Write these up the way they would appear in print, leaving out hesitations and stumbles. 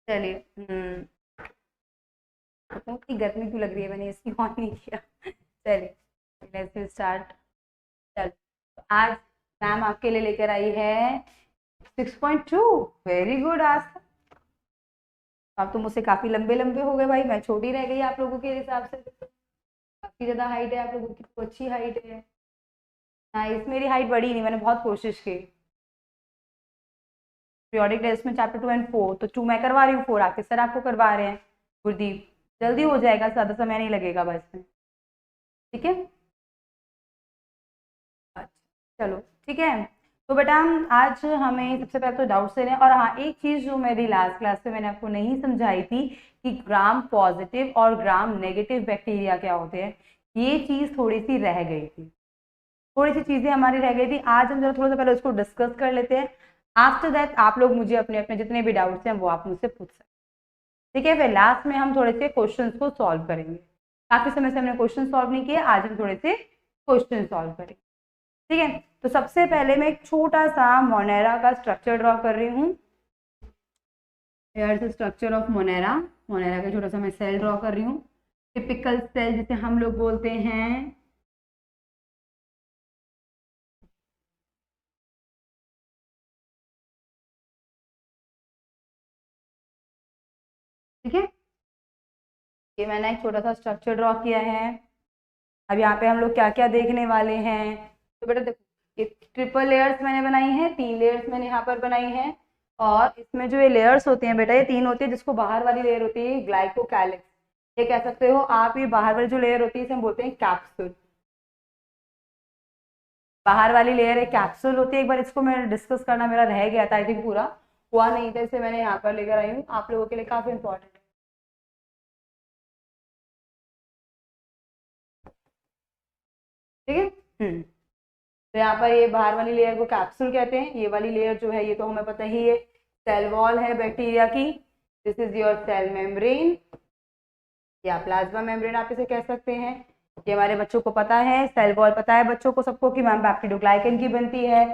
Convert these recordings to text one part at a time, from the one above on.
चलिए। पता नहीं गर्मी क्यों लग रही है, मैंने इसकी ऑन नहीं किया। चलिए, लेट्स स्टार्ट। चल, तो आज मैम आपके लिए लेकर आई है 6.2। Very good. आज तक आप तो मुझसे काफी लंबे लंबे हो गए भाई, मैं छोटी रह गई आप लोगों के हिसाब से। काफी ज्यादा हाइट है आप लोगों की, तो अच्छी हाइट है। नाइस, मेरी हाइट बढ़ी नहीं, मैंने बहुत कोशिश की। पीरियोडिक टेस्ट में चैप्टर 2 और 4, तो 2 मैं करवा रही हूँ, 4 आके सर आपको करवा रहे हैं। गुरदीप, जल्दी हो जाएगा, ज्यादा समय नहीं लगेगा बस में। ठीक है। अच्छा, चलो ठीक है। तो बेटा आज हमें सबसे पहले तो डाउट्स लेने हैं। और हाँ, एक चीज जो मेरी लास्ट क्लास में मैंने आपको नहीं समझाई थी कि ग्राम पॉजिटिव और ग्राम नेगेटिव बैक्टीरिया क्या होते हैं, ये चीज थोड़ी सी रह गई थी। थोड़ी सी चीजें हमारी रह गई थी, आज हम जरा थोड़ा सा पहले उसको डिस्कस कर लेते हैं। आफ्टर दैट आप लोग मुझे अपने अपने जितने भी डाउट्स हैं वो आप मुझसे पूछ सकते हैं। ठीक है, फिर लास्ट में हम थोड़े से क्वेश्चंस को सॉल्व करेंगे। काफी समय से हमने क्वेश्चन सॉल्व नहीं किए, आज हम थोड़े से क्वेश्चन सॉल्व करेंगे। ठीक है, तो सबसे पहले मैं एक छोटा सा मोनेरा का स्ट्रक्चर ड्रॉ कर रही हूँ। Here structure of Monera. Monera का छोटा सा मैं सेल ड्रॉ कर रही हूँ। टिपिकल सेल जिसे हम लोग बोलते हैं। ठीक है, ये मैंने एक छोटा सा स्ट्रक्चर ड्रॉ किया है। अब यहाँ पे हम लोग क्या क्या देखने वाले हैं, तो बेटा देखो, ये ट्रिपल लेयर्स मैंने बनाई हैं, 3 लेयर्स मैंने यहाँ पर बनाई हैं। और इसमें जो ये लेयर्स होती हैं बेटा, ये 3 होती है, जिसको बाहर वाली लेयर होती है ग्लाइकोकैलिक्स। ये कह सकते हो आप, ये बाहर वाली जो लेयर होती है इसे हम बोलते हैं कैप्सूल। बाहर वाली लेयर एक कैप्सूल होती है। एक बार इसको मैं डिस्कस करना मेरा रह गया था, आई थिंक पूरा हुआ नहीं था, इसे मैंने यहाँ पर लेकर आई हूँ आप लोगों के लिए, काफी इंपॉर्टेंट है। ठीक है। तो यहाँ पर ये बाहर वाली लेयर को कैप्सूल कहते हैं। ये वाली लेयर जो है ये तो हमें पता ही है, सेल वॉल है बैक्टीरिया की। This is your cell membrane, या प्लाज्मा मेम्ब्रेन आप इसे कह सकते हैं। ये हमारे बच्चों को पता है, सेल वॉल पता है बच्चों को सबको कि मैम पेप्टिडोग्लाइकन की बनती है।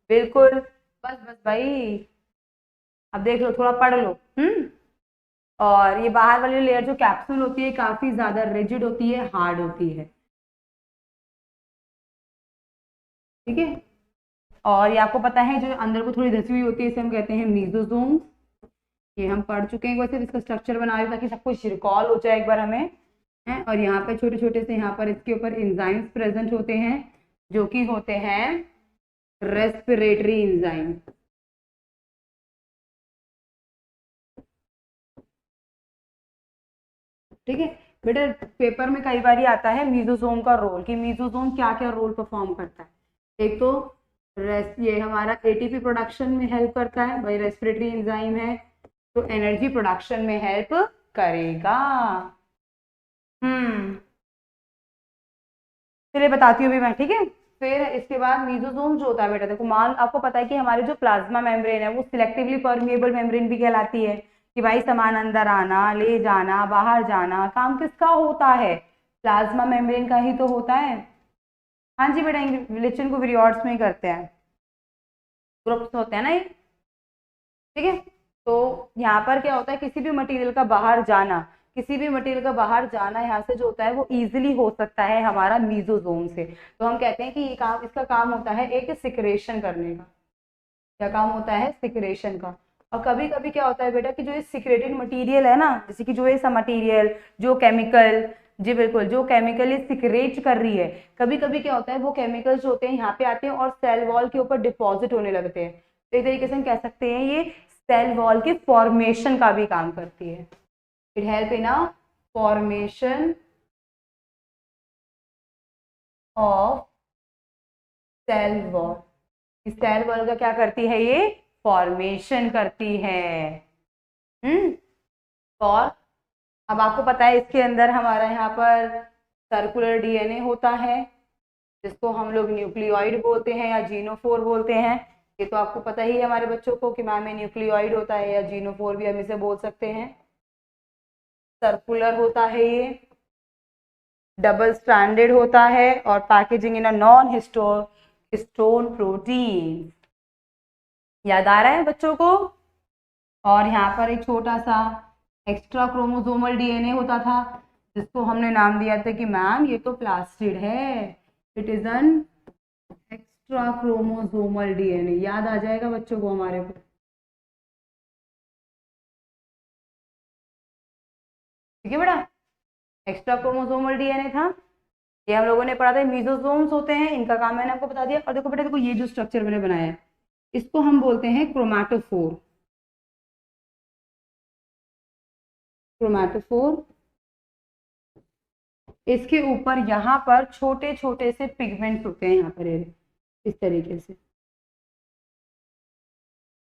बिल्कुल। बस बस भाई, अब देख लो, थोड़ा पढ़ लो। और ये बाहर वाली लेयर जो कैप्सूल होती है काफी ज्यादा रिजिड होती है, हार्ड होती है। ठीक है। और ये आपको पता है, जो अंदर को थोड़ी धसी हुई होती है इसे हम कहते हैं मीजोजोम। ये हम पढ़ चुके हैं, वैसे इसका स्ट्रक्चर बना रही हूँ ताकि सब कुछ रिकॉल हो जाए एक बार हमें। है, और यहाँ पे छोटे छोटे से यहाँ पर इसके ऊपर एंजाइम्स प्रेजेंट होते हैं, जो कि होते हैं रेस्पिरेटरी एंजाइम। ठीक है बेटा, पेपर में कई बार आता है मीजोजोम का रोल, कि मीजोजोम क्या क्या रोल परफॉर्म करता है। एक तो ये हमारा एटीपी प्रोडक्शन में हेल्प करता है भाई, रेस्पिरेटरी एंजाइम है, तो एनर्जी प्रोडक्शन में हेल्प करेगा। हम्म चलिए बताती हूँ भी मैं। ठीक है, फिर इसके बाद मीजोजोम जो होता है बेटा, देखो मान आपको पता है कि हमारे जो प्लाज्मा मेम्ब्रेन है वो सिलेक्टिवली परमिएबल मेम्ब्रेन भी कहलाती है, कि भाई सामान अंदर आना, ले जाना, बाहर जाना काम किसका होता है, प्लाज्मा मेम्ब्रेन का ही तो होता है। हाँ जी बेटा, रिलेशन को पीरियड्स में ही करते हैं, ग्रुप्स होते हैं ना ये। ठीक है, तो यहाँ पर क्या होता है, किसी भी मटेरियल का बाहर जाना, किसी भी मटेरियल का बाहर जाना यहाँ से जो होता है वो इजीली हो सकता है हमारा मीजोजोम से। तो हम कहते हैं कि ये काम, इसका काम होता है एक सिक्रेशन करने का। क्या काम होता है, सिक्रेशन का। और कभी कभी क्या होता है बेटा कि जो ये सिक्रेटेड मटेरियल है ना, जैसे कि जो ये सब मटेरियल, जो केमिकल, जी बिल्कुल, जो केमिकल ये सिक्रेट कर रही है, कभी कभी क्या होता है वो केमिकल्स होते हैं यहाँ पे आते हैं और सेल वॉल के ऊपर डिपॉजिट होने लगते हैं। तो एक तरीके से हम कह सकते हैं ये सेल वॉल के फॉर्मेशन का भी काम करती है। It help in a formation of cell wall. Cell wall का क्या करती है ये, फॉर्मेशन करती है। हम्म और अब आपको पता है इसके अंदर हमारा यहाँ पर सर्कुलर डीएनए होता है, जिसको हम लोग न्यूक्लियोइड बोलते हैं या जीनोफोर बोलते हैं। ये तो आपको पता ही है हमारे बच्चों को कि मैम में न्यूक्लियोइड होता है, या जीनोफोर भी हम इसे बोल सकते हैं। सर्कुलर होता है ये, डबल स्ट्रैंडेड होता है, और packaging in a non histone protein. याद आ रहा है बच्चों को। और यहाँ पर एक छोटा सा एक्स्ट्रा क्रोमोसोमल डीएनए होता था, जिसको हमने नाम दिया था कि मैम ये तो प्लास्टिड है, it is an extra chromosomal DNA. याद आ जाएगा बच्चों को हमारे को। ठीक है बेटा, एक्स्ट्रा क्रोमोसोमल डीएनए था, ये हम लोगों ने पढ़ा था। मीजोसोम्स होते हैं, इनका काम मैंने आपको बता दिया। और देखो बेटा, देखो ये जो स्ट्रक्चर मैंने बनाया है, इसको हम बोलते हैं क्रोमैटोफोर। क्रोमैटोफोर, इसके ऊपर यहाँ पर छोटे छोटे से पिगमेंट्स होते हैं, यहाँ पर इस तरीके से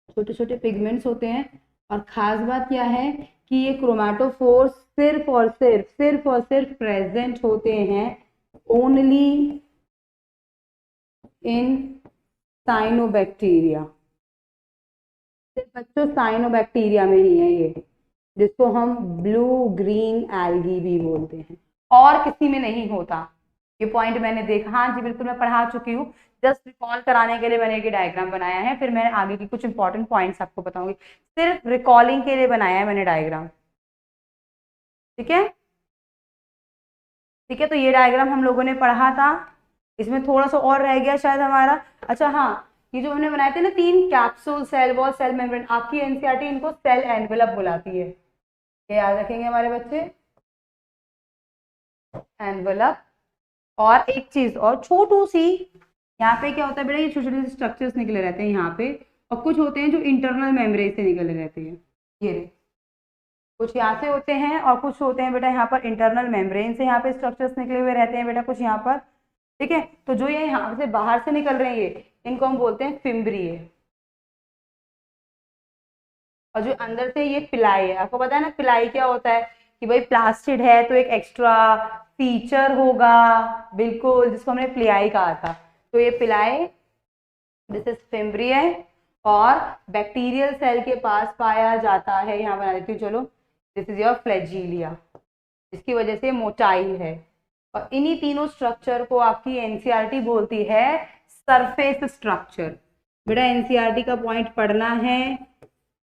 छोटे छोटे पिगमेंट्स होते हैं। और खास बात क्या है कि ये क्रोमैटोफोर सिर्फ और सिर्फ प्रेजेंट होते हैं ओनली इन साइनोबैक्टीरिया। सिर्फ बच्चों साइनोबैक्टीरिया में ही है ये, जिसको हम ब्लू ग्रीन एल्गी भी बोलते हैं, और किसी में नहीं होता। ये पॉइंट मैंने देखा, हाँ जी बिल्कुल मैं पढ़ा चुकी हूँ। जस्ट रिकॉल कराने के लिए मैंने एक डायग्राम बनाया है, फिर मैं आगे की कुछ इंपॉर्टेंट पॉइंट्स आपको बताऊंगी। सिर्फ रिकॉलिंग के लिए बनाया है मैंने डायग्राम। ठीक है, ठीक है, तो ये डायग्राम हम लोगों ने पढ़ा था। इसमें थोड़ा सा और रह गया शायद हमारा। अच्छा हाँ, ये जो हमने बनाए थे ना 3 capsule, cell wall, cell membrane, आपकी एनसीईआरटी इनको सेल एनवेलप बुलाती है। ये याद रखेंगे हमारे बच्चे, एनवेलप। और एक चीज और छोटू सी, यहाँ पे क्या होता है बेटा, ये छोटे छोटे स्ट्रक्चर्स निकले रहते हैं यहाँ पे, और कुछ होते हैं जो इंटरनल मेम्ब्रेन से निकले रहते हैं। ये कुछ यहाँ से होते हैं और कुछ होते हैं बेटा यहाँ पर इंटरनल मेम्ब्रेन से, यहाँ पे स्ट्रक्चर्स निकले हुए रहते हैं बेटा कुछ यहाँ पर। ठीक है, तो जो ये यहाँ से बाहर से निकल रहे हैं इनको हम बोलते हैं फिम्ब्रिए, और जो अंदर से ये पिलाई है। आपको पता है ना पिलाई क्या होता है, कि भाई प्लास्टिड है तो एक एक्स्ट्रा फीचर होगा, बिल्कुल, जिसको हमने पिलाई कहा था। तो ये पिलाई, दिस इज फिम्ब्रिए, और बैक्टीरियल सेल के पास पाया जाता है, यहाँ बना देती हूँ चलो, दिस इज योर फ्लैजीलिया, जिसकी वजह से मोटाई है। और इन्हीं तीनों स्ट्रक्चर को आपकी एनसीईआरटी बोलती है सरफेस स्ट्रक्चर। बेटा एनसीईआरटी का पॉइंट पढ़ना है,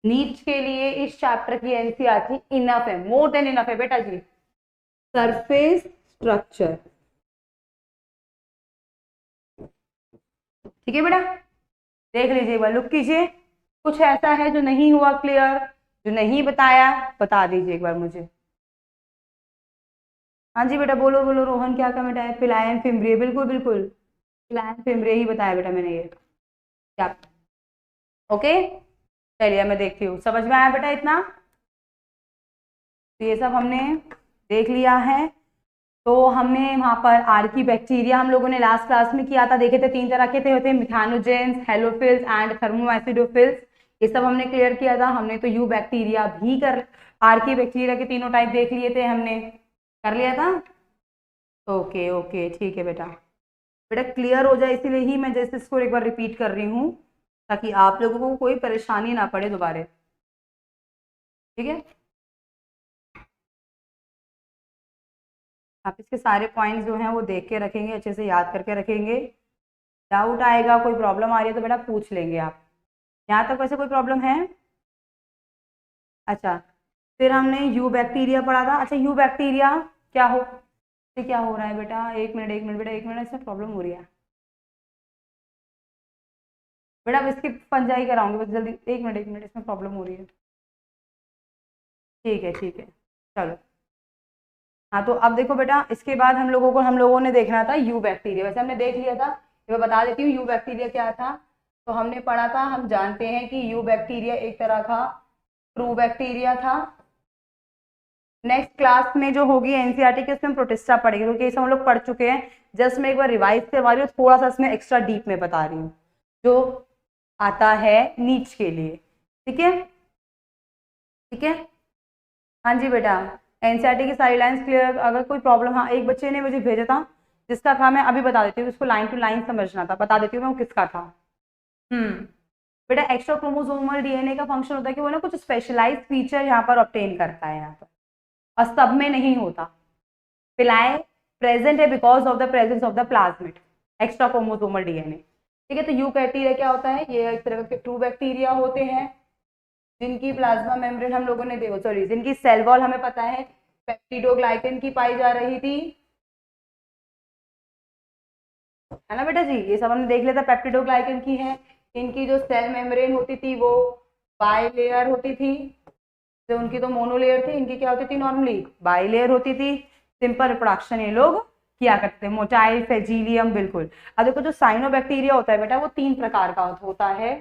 नीट के लिए इस चैप्टर की एनसीईआरटी इनफ है, मोर देन इनफ है बेटा जी। सरफेस स्ट्रक्चर, ठीक है बेटा, देख लीजिए एक बार, लुक कीजिए, कुछ ऐसा है जो नहीं हुआ क्लियर, जो नहीं बताया बता दीजिए एक बार मुझे। हाँ जी बेटा, बोलो बोलो रोहन, क्या कमेंट है? फिलायन फिम्ब्रिए, बिल्कुल बिल्कुल, फिलायन फिम्ब्रिए ही बताया बेटा मैंने ये। क्या? ओके, चलिए मैं देखती हूँ, समझ में आया बेटा इतना? तो ये सब हमने देख लिया है। तो हमने वहाँ पर आर्की बैक्टीरिया हम लोगों ने लास्ट क्लास में किया था, देखे थे 3 तरह के थे, होते हैं मिथानोजेंस, हेलोफिल्स एंड थर्मोएसिडोफिल्स। ये सब हमने क्लियर किया था। हमने तो यू बैक्टीरिया भी कर, आर्की बैक्टीरिया के तीनों टाइप देख लिए थे, हमने कर लिया था। ओके ओके, ठीक है बेटा, बेटा क्लियर हो जाए इसीलिए ही मैं जैसे इसको एक बार रिपीट कर रही हूँ, ताकि आप लोगों को कोई परेशानी ना पड़े दोबारा। ठीक है, आप इसके सारे पॉइंट्स जो हैं वो देख के रखेंगे, अच्छे से याद करके रखेंगे। डाउट आएगा, कोई प्रॉब्लम आ रही है तो बेटा पूछ लेंगे आप। यहाँ तक वैसे कोई प्रॉब्लम है? अच्छा, फिर हमने यू बैक्टीरिया पढ़ा था। अच्छा, यू बैक्टीरिया क्या हो, ये क्या हो रहा है बेटा? एक मिनट एक मिनट बेटा, एक मिनट, इसमें प्रॉब्लम हो रही है बेटा, अब इसकी फंजाई कराऊंगी बस, जल्दी, एक मिनट, इसमें प्रॉब्लम हो रही है। ठीक है चलो। हाँ, तो अब देखो बेटा, इसके बाद हम लोगों ने देखना था यू बैक्टीरिया, वैसे हमने देख लिया था, मैं बता देती हूँ यू बैक्टीरिया क्या था। तो हमने पढ़ा था, हम जानते हैं कि यू बैक्टीरिया एक तरह का ट्रू बैक्टीरिया था। नेक्स्ट क्लास में जो होगी एनसीईआरटी की, उसमें प्रोटिस्टा पढ़ेगी, क्योंकि ये सब हम लोग पढ़ चुके हैं। जस्ट मैं एक बार रिवाइज करवा रही हूँ, थोड़ा सा इसमें एक्स्ट्रा डीप में बता रही हूँ जो आता है नीच के लिए। ठीक है, ठीक है, हाँ जी बेटा, एनसीईआरटी की सारी लाइंस क्लियर। अगर कोई प्रॉब्लम, हाँ एक बच्चे ने मुझे भेजा था जिसका था, मैं अभी बता देती हूँ, उसको लाइन टू लाइन समझना था, बता देती हूँ मैं वो किसका था। बेटा एक्स्ट्रा क्रोमोसोमल डीएनए का फंक्शन होता है कि वो ना कुछ स्पेशलाइज फीचर यहाँ पर ऑब्टेन करता है यहाँ पर, और सब में नहीं होता। पिलाए प्रेजेंट है because of the presence of the plasmid extra chromosomal DNA. ठीक है, तो यू बैक्टीरिया क्या होता है, ये एक तरह के ट्रू बैक्टीरिया होते हैं। जिनकी प्लाज्मा मेम्ब्रेन हम लोगों ने देखो, सॉरी, जिनकी सेल वॉल हमें पता है पेप्टिडोग्लाइकन की पाई जा रही थी, है ना बेटा जी, ये सब हमने देख लिया था, पेप्टिडोग्लाइकन की है। इनकी जो सेल मेम्ब्रेन होती थी वो बाई लेयर होती थी, जो उनकी तो मोनोलेयर थी, इनकी क्या होती थी नॉर्मली बाई लेयर होती थी। सिंपल रिप्रोडक्शन ये लोग किया करते थे, मोटाइल, फेजिलियम, बिल्कुल। अब देखो जो साइनोबैक्टीरिया होता है बेटा वो 3 प्रकार का होता है।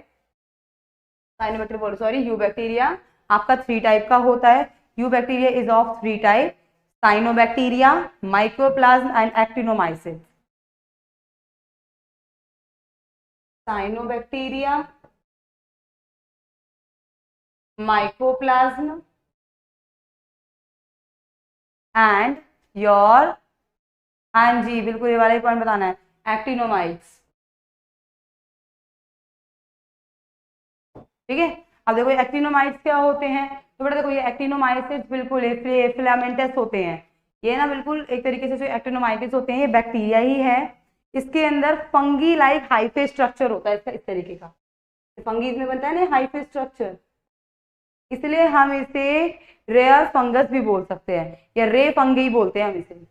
साइनोबैक्टीरिया बोलो, सॉरी, यू बैक्टीरिया आपका 3 टाइप का होता है। You bacteria is of 3 type, cyanobacteria, माइक्रोप्लाज्म and actinomyces. Cyanobacteria, माइक्रोप्लाज्म and your, हाँ जी बिल्कुल ये वाला ही पॉइंट बताना है, एक्टिनोमाइट्स। ठीक है, अब देखो एक्टिनोमाइट्स क्या होते हैं, तो बेटा देखो ये एक्टिनोमाइसिस बिल्कुल फिलामेंटस होते हैं। ये ना बिल्कुल एक तरीके से जो एक्टिनोमाइटिस होते हैं ये बैक्टीरिया ही है। इसके अंदर फंगी लाइक हाइफे स्ट्रक्चर होता है इसका, इस तरीके का फंगीज में बनता है ना हाइफे स्ट्रक्चर, इसलिए हम इसे रेयर फंगस भी बोल सकते हैं, या रे फंगी बोलते हैं हम इसे,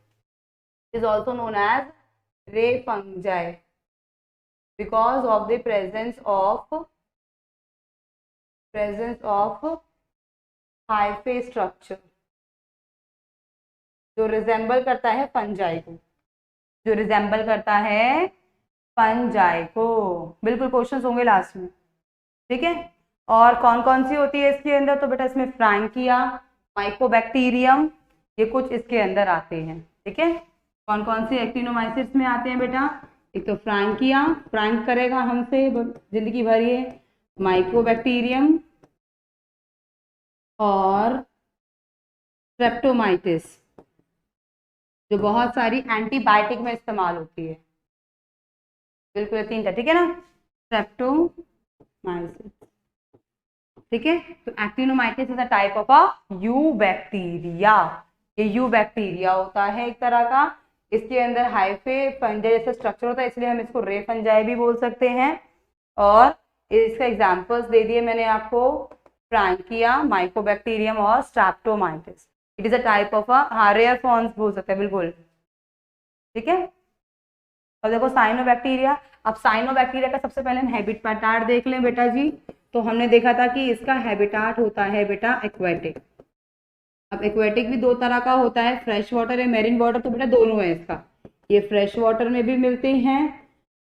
इज ऑल्सो नोन एज रे fungi because of the presence of hyphae structure जो रिजेंबल करता है फंजाई को, जो रिजेंबल करता है फंजाई को। बिल्कुल क्वेश्चंस होंगे लास्ट में, ठीक है। और कौन कौन सी होती है इसके अंदर, तो बेटा इसमें फ्रैंकिया, माइकोबैक्टीरियम, ये कुछ इसके अंदर आते हैं, ठीक है। कौन कौन सी एक्टिनोमाइसिस में आते हैं बेटा, एक तो फ्रैंकिया, फ्रैंक करेगा हमसे जिंदगी भर ये, माइकोबैक्टीरियम और स्ट्रेप्टोमाइटिस जो बहुत सारी एंटीबायोटिक में इस्तेमाल होती है, बिल्कुल 3 ठीक है ना, स्ट्रेप्टोमाइसिस, ठीक है। तो actinomycetes is a type of a eubacteria, ये यू बैक्टीरिया होता है एक तरह का, इसके अंदर हाइफे फंजाई जैसा स्ट्रक्चर होता है, इसलिए हम इसको रे फंजाई भी बोल सकते हैं। और इसका एग्जांपल्स दे दिए मैंने आपको, फ्रैंकिया, माइकोबैक्टीरियम और streptomyces. It is a type of a rare forms बोल सकते हैं, बिल्कुल ठीक है। अब देखो साइनोबैक्टीरिया, अब साइनोबैक्टीरिया का सबसे पहले हम हैबिटाट देख लें बेटा जी। तो हमने देखा था कि इसका हैबिटाट होता है बेटा एक्वेटिक। अब एक्वेटिक भी 2 तरह का होता है, फ्रेश वाटर या मेरीन वाटर, तो बेटा दोनों है इसका, ये फ्रेश वाटर में भी मिलते हैं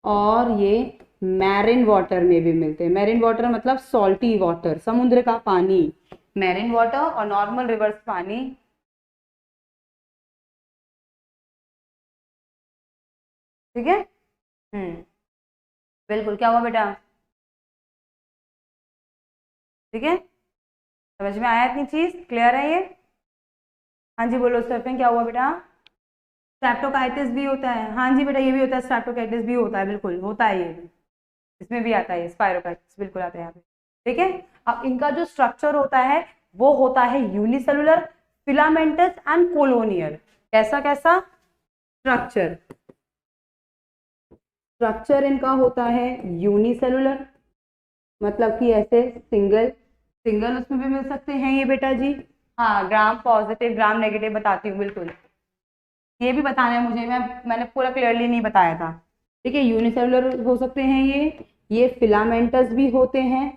और ये मैरिन वाटर में भी मिलते हैं। मैरिन वाटर मतलब सॉल्टी वाटर, समुद्र का पानी, मैरिन वाटर, और नॉर्मल रिवर्स पानी, ठीक है। बिल्कुल, क्या हुआ बेटा, ठीक है, समझ में आया, इतनी चीज क्लियर है ये। हाँ जी बोलो स्टेफन, क्या हुआ बेटा, स्ट्रेप्टोकाइटिस भी होता है, हाँ जी बेटा ये भी होता है, स्ट्रेप्टोकाइटिस भी होता है, बिल्कुल होता है ये भी, इसमें भी आता है स्पायरोकाइटिस, बिल्कुल आता है यहाँ पे, ठीक है। अब इनका जो स्ट्रक्चर होता है वो होता है यूनिसेलुलर, फिलामेंटस एंड कोलोनियल। कैसा कैसा स्ट्रक्चर, स्ट्रक्चर इनका होता है यूनिसेलुलर, मतलब कि ऐसे सिंगल सिंगल उसमें भी मिल सकते हैं ये बेटा जी। हाँ, ग्राम पॉजिटिव ग्राम नेगेटिव बताती हूँ, बिल्कुल ये भी बताना है मुझे, मैंने पूरा क्लियरली नहीं बताया था, ठीक है। यूनिसेलुलर हो सकते हैं ये फिलामेंटस भी होते हैं।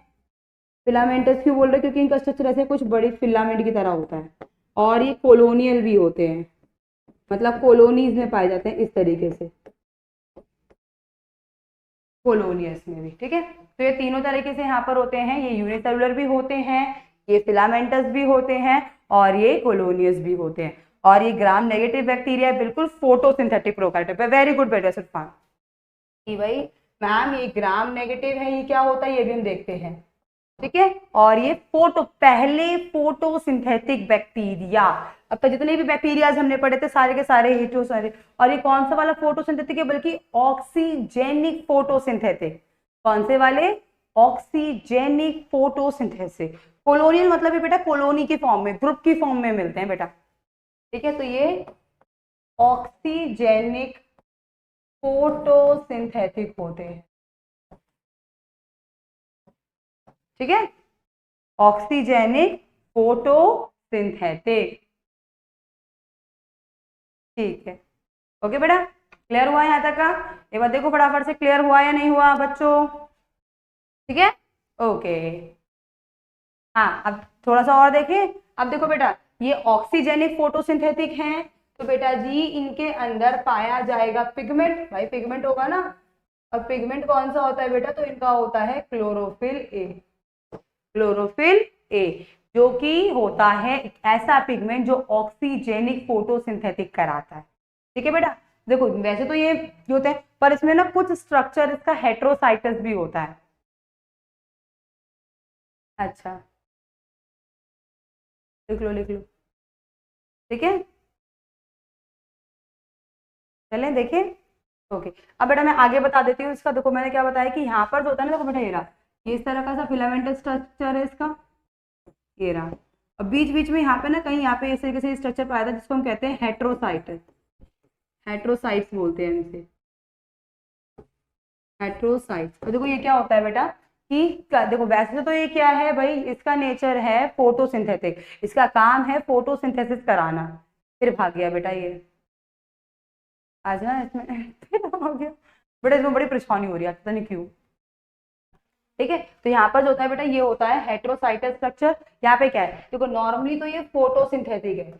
फिलामेंटस क्यों बोल रहे हैं, क्योंकि इनका स्ट्रक्चर ऐसे कुछ बड़ी फिलामेंट की तरह होता है। और ये कोलोनियल भी होते हैं, मतलब कॉलोनीज में पाए जाते हैं इस तरीके से, कोलोनियस में भी, ठीक है। तो ये तीनों तरीके से यहाँ पर होते हैं, ये यूनिसेलुलर भी होते हैं, ये फिलामेंटस भी होते हैं, और ये कोलोनियस भी होते हैं। और ये ग्राम नेगेटिव बैक्टीरिया बिल्कुल फोटोसिंथेटिक प्रोकार्योट है। वेरी गुड बेटा सुरफान, कि भाई मैम ये ग्राम नेगेटिव है, ये क्या होता है ये भी हम देखते हैं, ठीक है। और ये पहले फोटोसिंथेटिक बैक्टीरिया, अब तक जितने भी बैक्टीरियाज हमने पढ़े थे सारे के सारे हेटेरोसाइटिक, और ये कौन सा वाला फोटोसिंथेटिक है, बल्कि ऑक्सीजेनिक फोटोसिंथेटिक। कौन से वाले, ऑक्सीजेनिक फोटोसिंथेसिस। कोलोनियल मतलब है बेटा कॉलोनी की फॉर्म में, ग्रुप की फॉर्म में मिलते हैं बेटा, ठीक है। तो ये ऑक्सीजेनिक फोटोसिंथेटिक होते हैं, ठीक है। Oxygenic photosynthetic. ठीक है, ओके बेटा, क्लियर हुआ यहाँ तक का? एक बार देखो फटाफट से, क्लियर हुआ या नहीं हुआ बच्चों? ठीक है, ओके। हाँ, अब थोड़ा सा और देखें। अब देखो बेटा, ये ऑक्सीजेनिक फोटोसिंथेटिक हैं, तो बेटा जी इनके अंदर पाया जाएगा पिगमेंट। भाई पिगमेंट होगा ना, और पिगमेंट कौन सा होता है बेटा? तो इनका होता है क्लोरोफिल ए। क्लोरोफिल ए, जो कि होता है एक ऐसा पिगमेंट जो ऑक्सीजेनिक फोटोसिंथेटिक कराता है। ठीक है बेटा, देखो वैसे तो ये होते हैं, पर इसमें ना कुछ स्ट्रक्चर इसका हेट्रोसाइटस भी होता है। अच्छा, लिख लो लिख लो। ठीक है, चलें देखें। ओके, अब बेटा मैं आगे बता देती हूँ इसका। देखो मैंने क्या बताया कि यहाँ पर जो होता है ना, देखो बेटा ये रहा, ये इस तरह का सा फिलामेंटल स्ट्रक्चर है इसका, ये रहा। अब बीच बीच में यहाँ पे ना कहीं यहाँ पे इस तरीके से स्ट्रक्चर पाया था जिसको हम कहते हैं हेट्रोसाइटस। हेट्रोसाइट्स बोलते हैं इनसे, हेट्रोसाइट्स। और देखो ये क्या होता है बेटा कि देखो वैसे तो ये क्या है भाई, इसका नेचर है फोटोसिंथेटिक, इसका काम है फोटोसिंथेसिस कराना। फिर भाग गया बेटा ये, आज ना इसमें फिर हो गया बेटा, इसमें बड़ी परेशानी हो रही है, पता नहीं क्यों। ठीक है, तो यहाँ पर जो होता है बेटा, ये होता है हेट्रोसाइटस स्ट्रक्चर। यहाँ पे क्या है, देखो नॉर्मली तो ये फोटोसिंथेटिक है।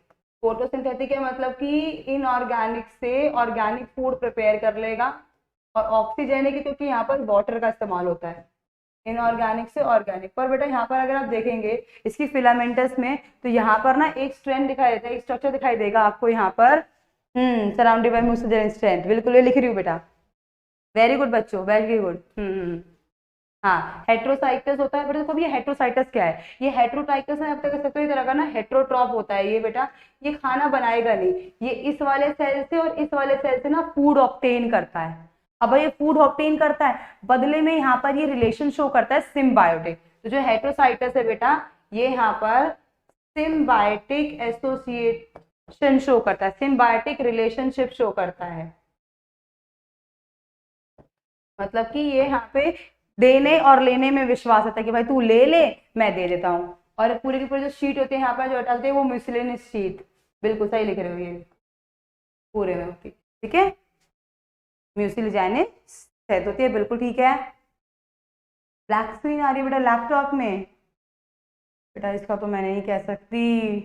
फोटोसिंथेटिक है मतलब कि इनऑर्गेनिक से ऑर्गेनिक फूड प्रिपेयर कर लेगा, और ऑक्सीजन है क्योंकि यहाँ पर वाटर का इस्तेमाल होता है, इनऑर्गेनिक से ऑर्गेनिक। पर बेटा यहाँ पर अगर आप देखेंगे इसकी फिलामेंटस में, तो यहाँ पर ना एक स्ट्रैंड दिखाई देता है, एक स्ट्रक्चर दिखाई देगा आपको यहाँ पर, सराउंडेड बाय म्यूसिलेज स्ट्रैंड। बिल्कुल ये लिख रही हूँ बेटा, वेरी गुड बच्चों, वेरी गुड। हाँ, हेट्रोसाइटस होता है बेटा। देखो ये हेट्रोसाइटस क्या है, ये हेट्रोटाइटस है, अब तक कह सकते हो इस तरह का ना हेट्रोट्रॉप होता है ये बेटा। ये खाना बनाएगा नहीं, ये इस वाले सेल से और इस वाले सेल से ना फूड ऑब्टेन करता है। अब ये फूड ऑब्टेन करता है, बदले में यहाँ पर ये रिलेशन शो करता है सिम्बायोटिक। तो जो हेट्रोसाइटस है बेटा, ये यहाँ पर सिम्बायोटिक एसोसिएशन शो करता है, सिम्बायोटिक रिलेशनशिप शो करता है। मतलब कि ये यहाँ पे देने और लेने में विश्वास होता है कि भाई तू ले ले, मैं दे देता हूँ। और पूरे की पूरी जो शीट होती है यहाँ पर जो हटाते हैं वो मिसलेनियस शीट, बिल्कुल सही लिख रहे हो, ये पूरे में होती है। ठीक है, म्यूसिलिजाइनिस सेट होती है, बिल्कुल ठीक है। ब्लैक स्क्रीन आ रही है बेटा लैपटॉप में? बेटा इसका तो मैं नहीं कह सकती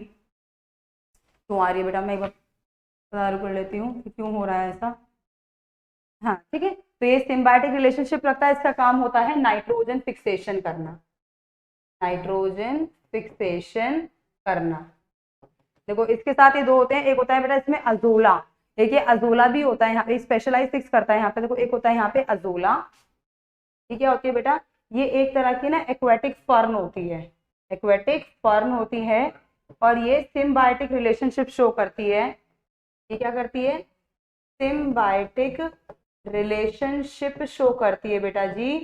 क्यों आ रही है बेटा, मैं एक बार पता कर लेती हूँ कि क्यों हो रहा है ऐसा। हाँ ठीक है, तो ये सिम्बायोटिक रिलेशनशिप रखता है, इसका काम होता है नाइट्रोजन फिक्सेशन करना, नाइट्रोजन फिक्सेशन करना। देखो इसके साथ ये दो होते हैं, एक होता है बेटा इसमें अजोला, एक ये अजोला भी होता है यहाँ पे, स्पेशलाइज फिक्स करता है यहाँ पे। देखो एक होता है यहाँ पे अजोला, ये क्या होती है बेटा, ये एक तरह की ना एक्वेटिक फर्न होती है, एक्वेटिक फर्न होती है, और ये सिम्बायोटिक रिलेशनशिप शो करती है। ये क्या करती है, सिम्बायोटिक रिलेशनशिप शो करती है बेटा जी,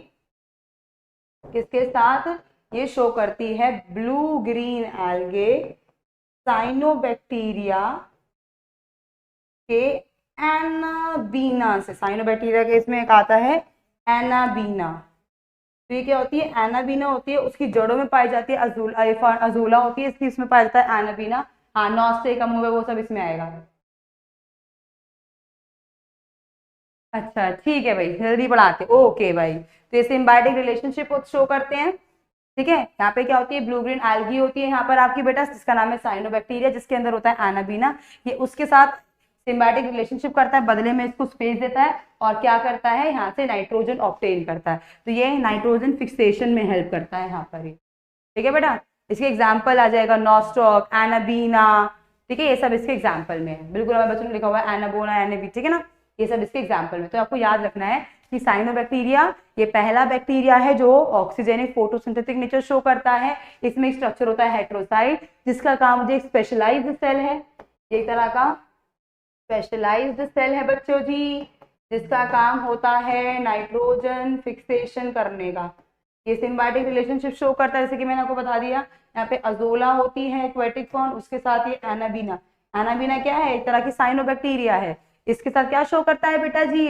किसके साथ? ये शो करती है ब्लू ग्रीन एल्गे साइनोबैक्टीरिया के एनाबीना से। साइनोबैक्टीरिया के इसमें एक आता है एनाबीना, तो ये क्या होती है, एनाबीना होती है, उसकी जड़ों में पाई जाती है अजूला, अजूला होती है इसकी, इसमें पाया जाता है एनाबीना। हाँ, नॉस्टे का मूव है वो सब इसमें आएगा। अच्छा ठीक है भाई, जल्दी बढ़ाते, ओके भाई। तो ये सिम्बायोटिक रिलेशनशिप शो करते हैं। ठीक है, यहाँ पे क्या होती है, ब्लू ग्रीन एल्गी होती है यहाँ पर आपकी बेटा, जिसका नाम है साइनोबैक्टीरिया, जिसके अंदर होता है एनाबीना। ये उसके साथ सिम्बायोटिक रिलेशनशिप करता है, बदले में इसको स्पेस देता है, और क्या करता है, यहाँ से नाइट्रोजन ऑब्टेन करता है। तो ये नाइट्रोजन फिक्सेशन में हेल्प करता है यहाँ पर। ठीक है बेटा, इसके एग्जाम्पल आ जाएगा नॉस्टॉक, एनाबीना। ठीक है, ये सब इसके एग्जाम्पल में है, बिल्कुल हमारे बच्चों ने लिखा हुआ है एनाबोना, एनाबी। ठीक है ना, ये सब इसके एग्जाम्पल में। तो आपको याद रखना है कि साइनोबैक्टीरिया ये पहला बैक्टीरिया है जो ऑक्सीजेनिक फोटोसिंथेटिक नेचर शो करता है। इसमें स्ट्रक्चर होता है हेट्रोसाइट, जिसका काम मुझे एक स्पेशलाइज्ड सेल है, एक तरह का स्पेशलाइज्ड सेल है बच्चों जी, जिसका काम होता है नाइट्रोजन फिक्सेशन करने का। ये सिम्बायोटिक रिलेशनशिप शो करता है, जैसे कि मैंने आपको बता दिया, यहाँ पे अजोला होती है एक्वेटिक फॉर्म, उसके साथ ये एनाबीना। एनाबीना क्या है, एक तरह की साइनोबैक्टीरिया है, इसके साथ क्या शो करता है बेटा जी,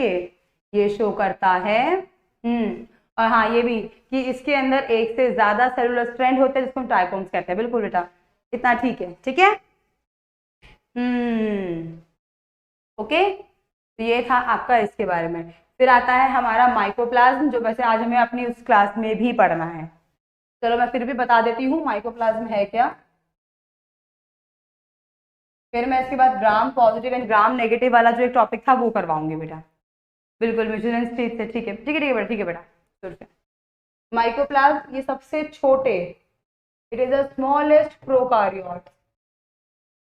ये शो करता है और हाँ ये भी कि इसके अंदर एक से ज्यादा सेलुलर स्ट्रैंड होते हैं जिसको हम ट्राइकोम्स कहते हैं। बिल्कुल बेटा, इतना ठीक है, ठीक है। ओके, तो ये था आपका इसके बारे में। फिर आता है हमारा माइकोप्लाज्म, जो वैसे आज हमें अपनी उस क्लास में भी पढ़ना है। चलो मैं फिर भी बता देती हूँ माइकोप्लाज्म है क्या। फिर मैं इसके बाद gram positive and gram negative वाला जो एक टॉपिक था वो करवाऊंगी बेटा। बिल्कुल विजिलेंस स्टेज से, ठीक है ठीक है ठीक है बेटा, ठीक है बेटा। माइकोप्लाज्म ये सबसे छोटे, इट इज द स्मॉलेस्ट प्रोकारियोट,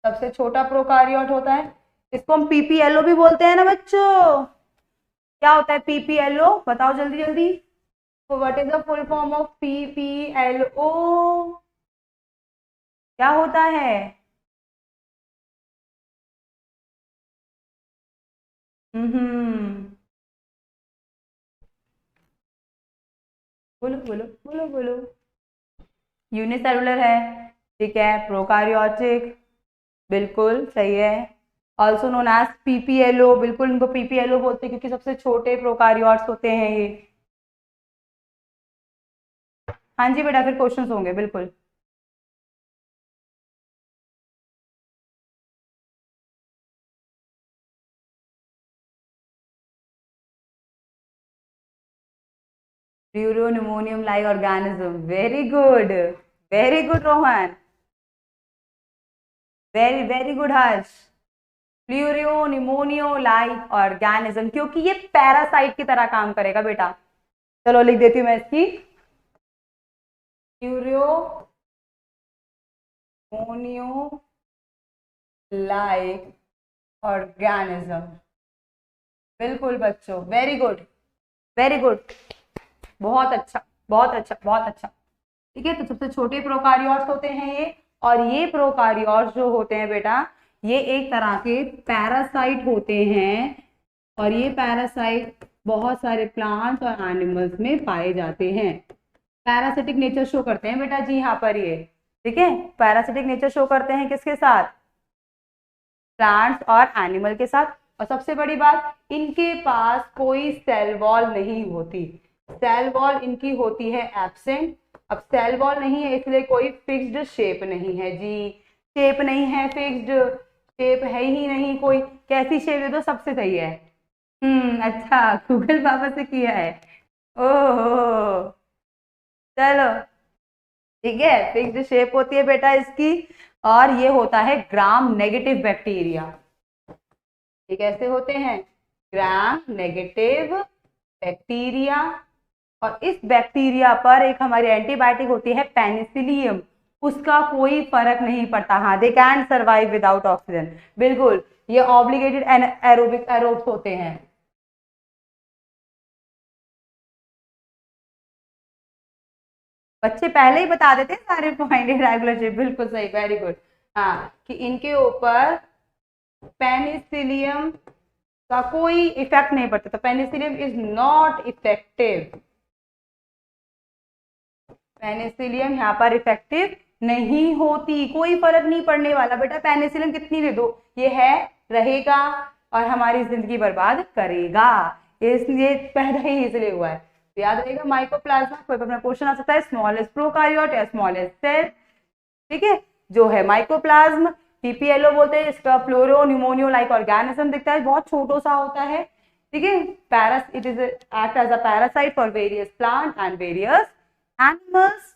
सबसे छोटा प्रोकारियोट होता है। इसको हम पीपीएलओ भी बोलते हैं ना बच्चों। क्या होता है पीपीएलओ, बताओ जल्दी जल्दी। तो what is the full form of PPLO, क्या होता है? हम्म, बोलो बोलो बोलो बोलो। यूनिसेलुलर है, ठीक है, प्रोकारियोटिक, बिल्कुल सही है। ऑल्सो नोन एज पीपीएलओ, बिल्कुल इनको पीपीएलओ बोलते हैं क्योंकि सबसे छोटे प्रोकारियोट्स होते हैं ये। हाँ जी बेटा, फिर क्वेश्चंस होंगे बिल्कुल। Pleuronemonium like organism, very good, very good Rohan, very very good Harsh. Pleuro pneumonia like organism, क्योंकि ये पैरासाइट की तरह काम करेगा बेटा। चलो लिख देती हूँ मैं इसकी, प्लूरियो मोनियो लाइक ऑर्गेनिज्म, बिल्कुल बच्चों, वेरी गुड वेरी गुड, बहुत अच्छा बहुत अच्छा बहुत अच्छा। ठीक है, तो सबसे छोटे प्रोकारियोट्स होते हैं ये, और ये प्रोकारियोट्स जो होते हैं बेटा, ये एक तरह के पैरासाइट होते हैं, और ये पैरासाइट बहुत सारे प्लांट्स और एनिमल्स में पाए जाते हैं। पैरासिटिक नेचर शो करते हैं बेटा जी यहाँ पर ये, ठीक है, पैरासिटिक नेचर शो करते हैं किसके साथ? प्लांट्स और एनिमल के साथ। और सबसे बड़ी बात, इनके पास कोई सेल वॉल नहीं होती, सेल वॉल इनकी होती है एब्सेंट। अब सेल वॉल नहीं है इसलिए कोई फिक्स्ड शेप नहीं है जी, शेप नहीं है, फिक्स्ड शेप है ही नहीं कोई। कैसी शेप है तो सबसे सही है। अच्छा, गूगल पापा से किया है, ओहो, चलो ठीक है, फिक्स्ड शेप होती है बेटा इसकी। और ये होता है ग्राम नेगेटिव बैक्टीरिया। ये कैसे होते हैं? Gram negative bacteria. और इस बैक्टीरिया पर एक हमारी एंटीबायोटिक होती है पेनिसिलियम, उसका कोई फर्क नहीं पड़ता। हाँ, they can survive without oxygen, बिल्कुल, ये ऑब्लिगेटेड एरोबिक एरोब्स होते हैं। बच्चे पहले ही बता देते हैं सारे पॉइंट, रेगुलर शेप, बिल्कुल सही, वेरी गुड। हाँ, कि इनके ऊपर पेनिसिलियम का कोई इफेक्ट नहीं पड़ता, तो Penicillium is not effective, Penicillium यहाँ पर इफेक्टिव नहीं होती, कोई फर्क नहीं पड़ने वाला बेटा, पेनिसिलियम कितनी दे दो ये है, रहेगा और हमारी जिंदगी बर्बाद करेगा, इसलिए पैदा ही इसलिए हुआ है। तो याद रहेगा माइकोप्लाज्मा, कोई अपना क्वेश्चन आ सकता है, स्मॉलेस्ट प्रोकारियोट या स्मॉलेस्ट सेल, ठीक है, जो है माइकोप्लाज्म। पीपीएलओ बोलते हैं, इसका प्लोरो न्यूमोनियो लाइक ऑर्गेनिज्म दिखता है, बहुत छोटो सा होता है, ठीक है, पैरास it is act as a parasite for various plant and various animals.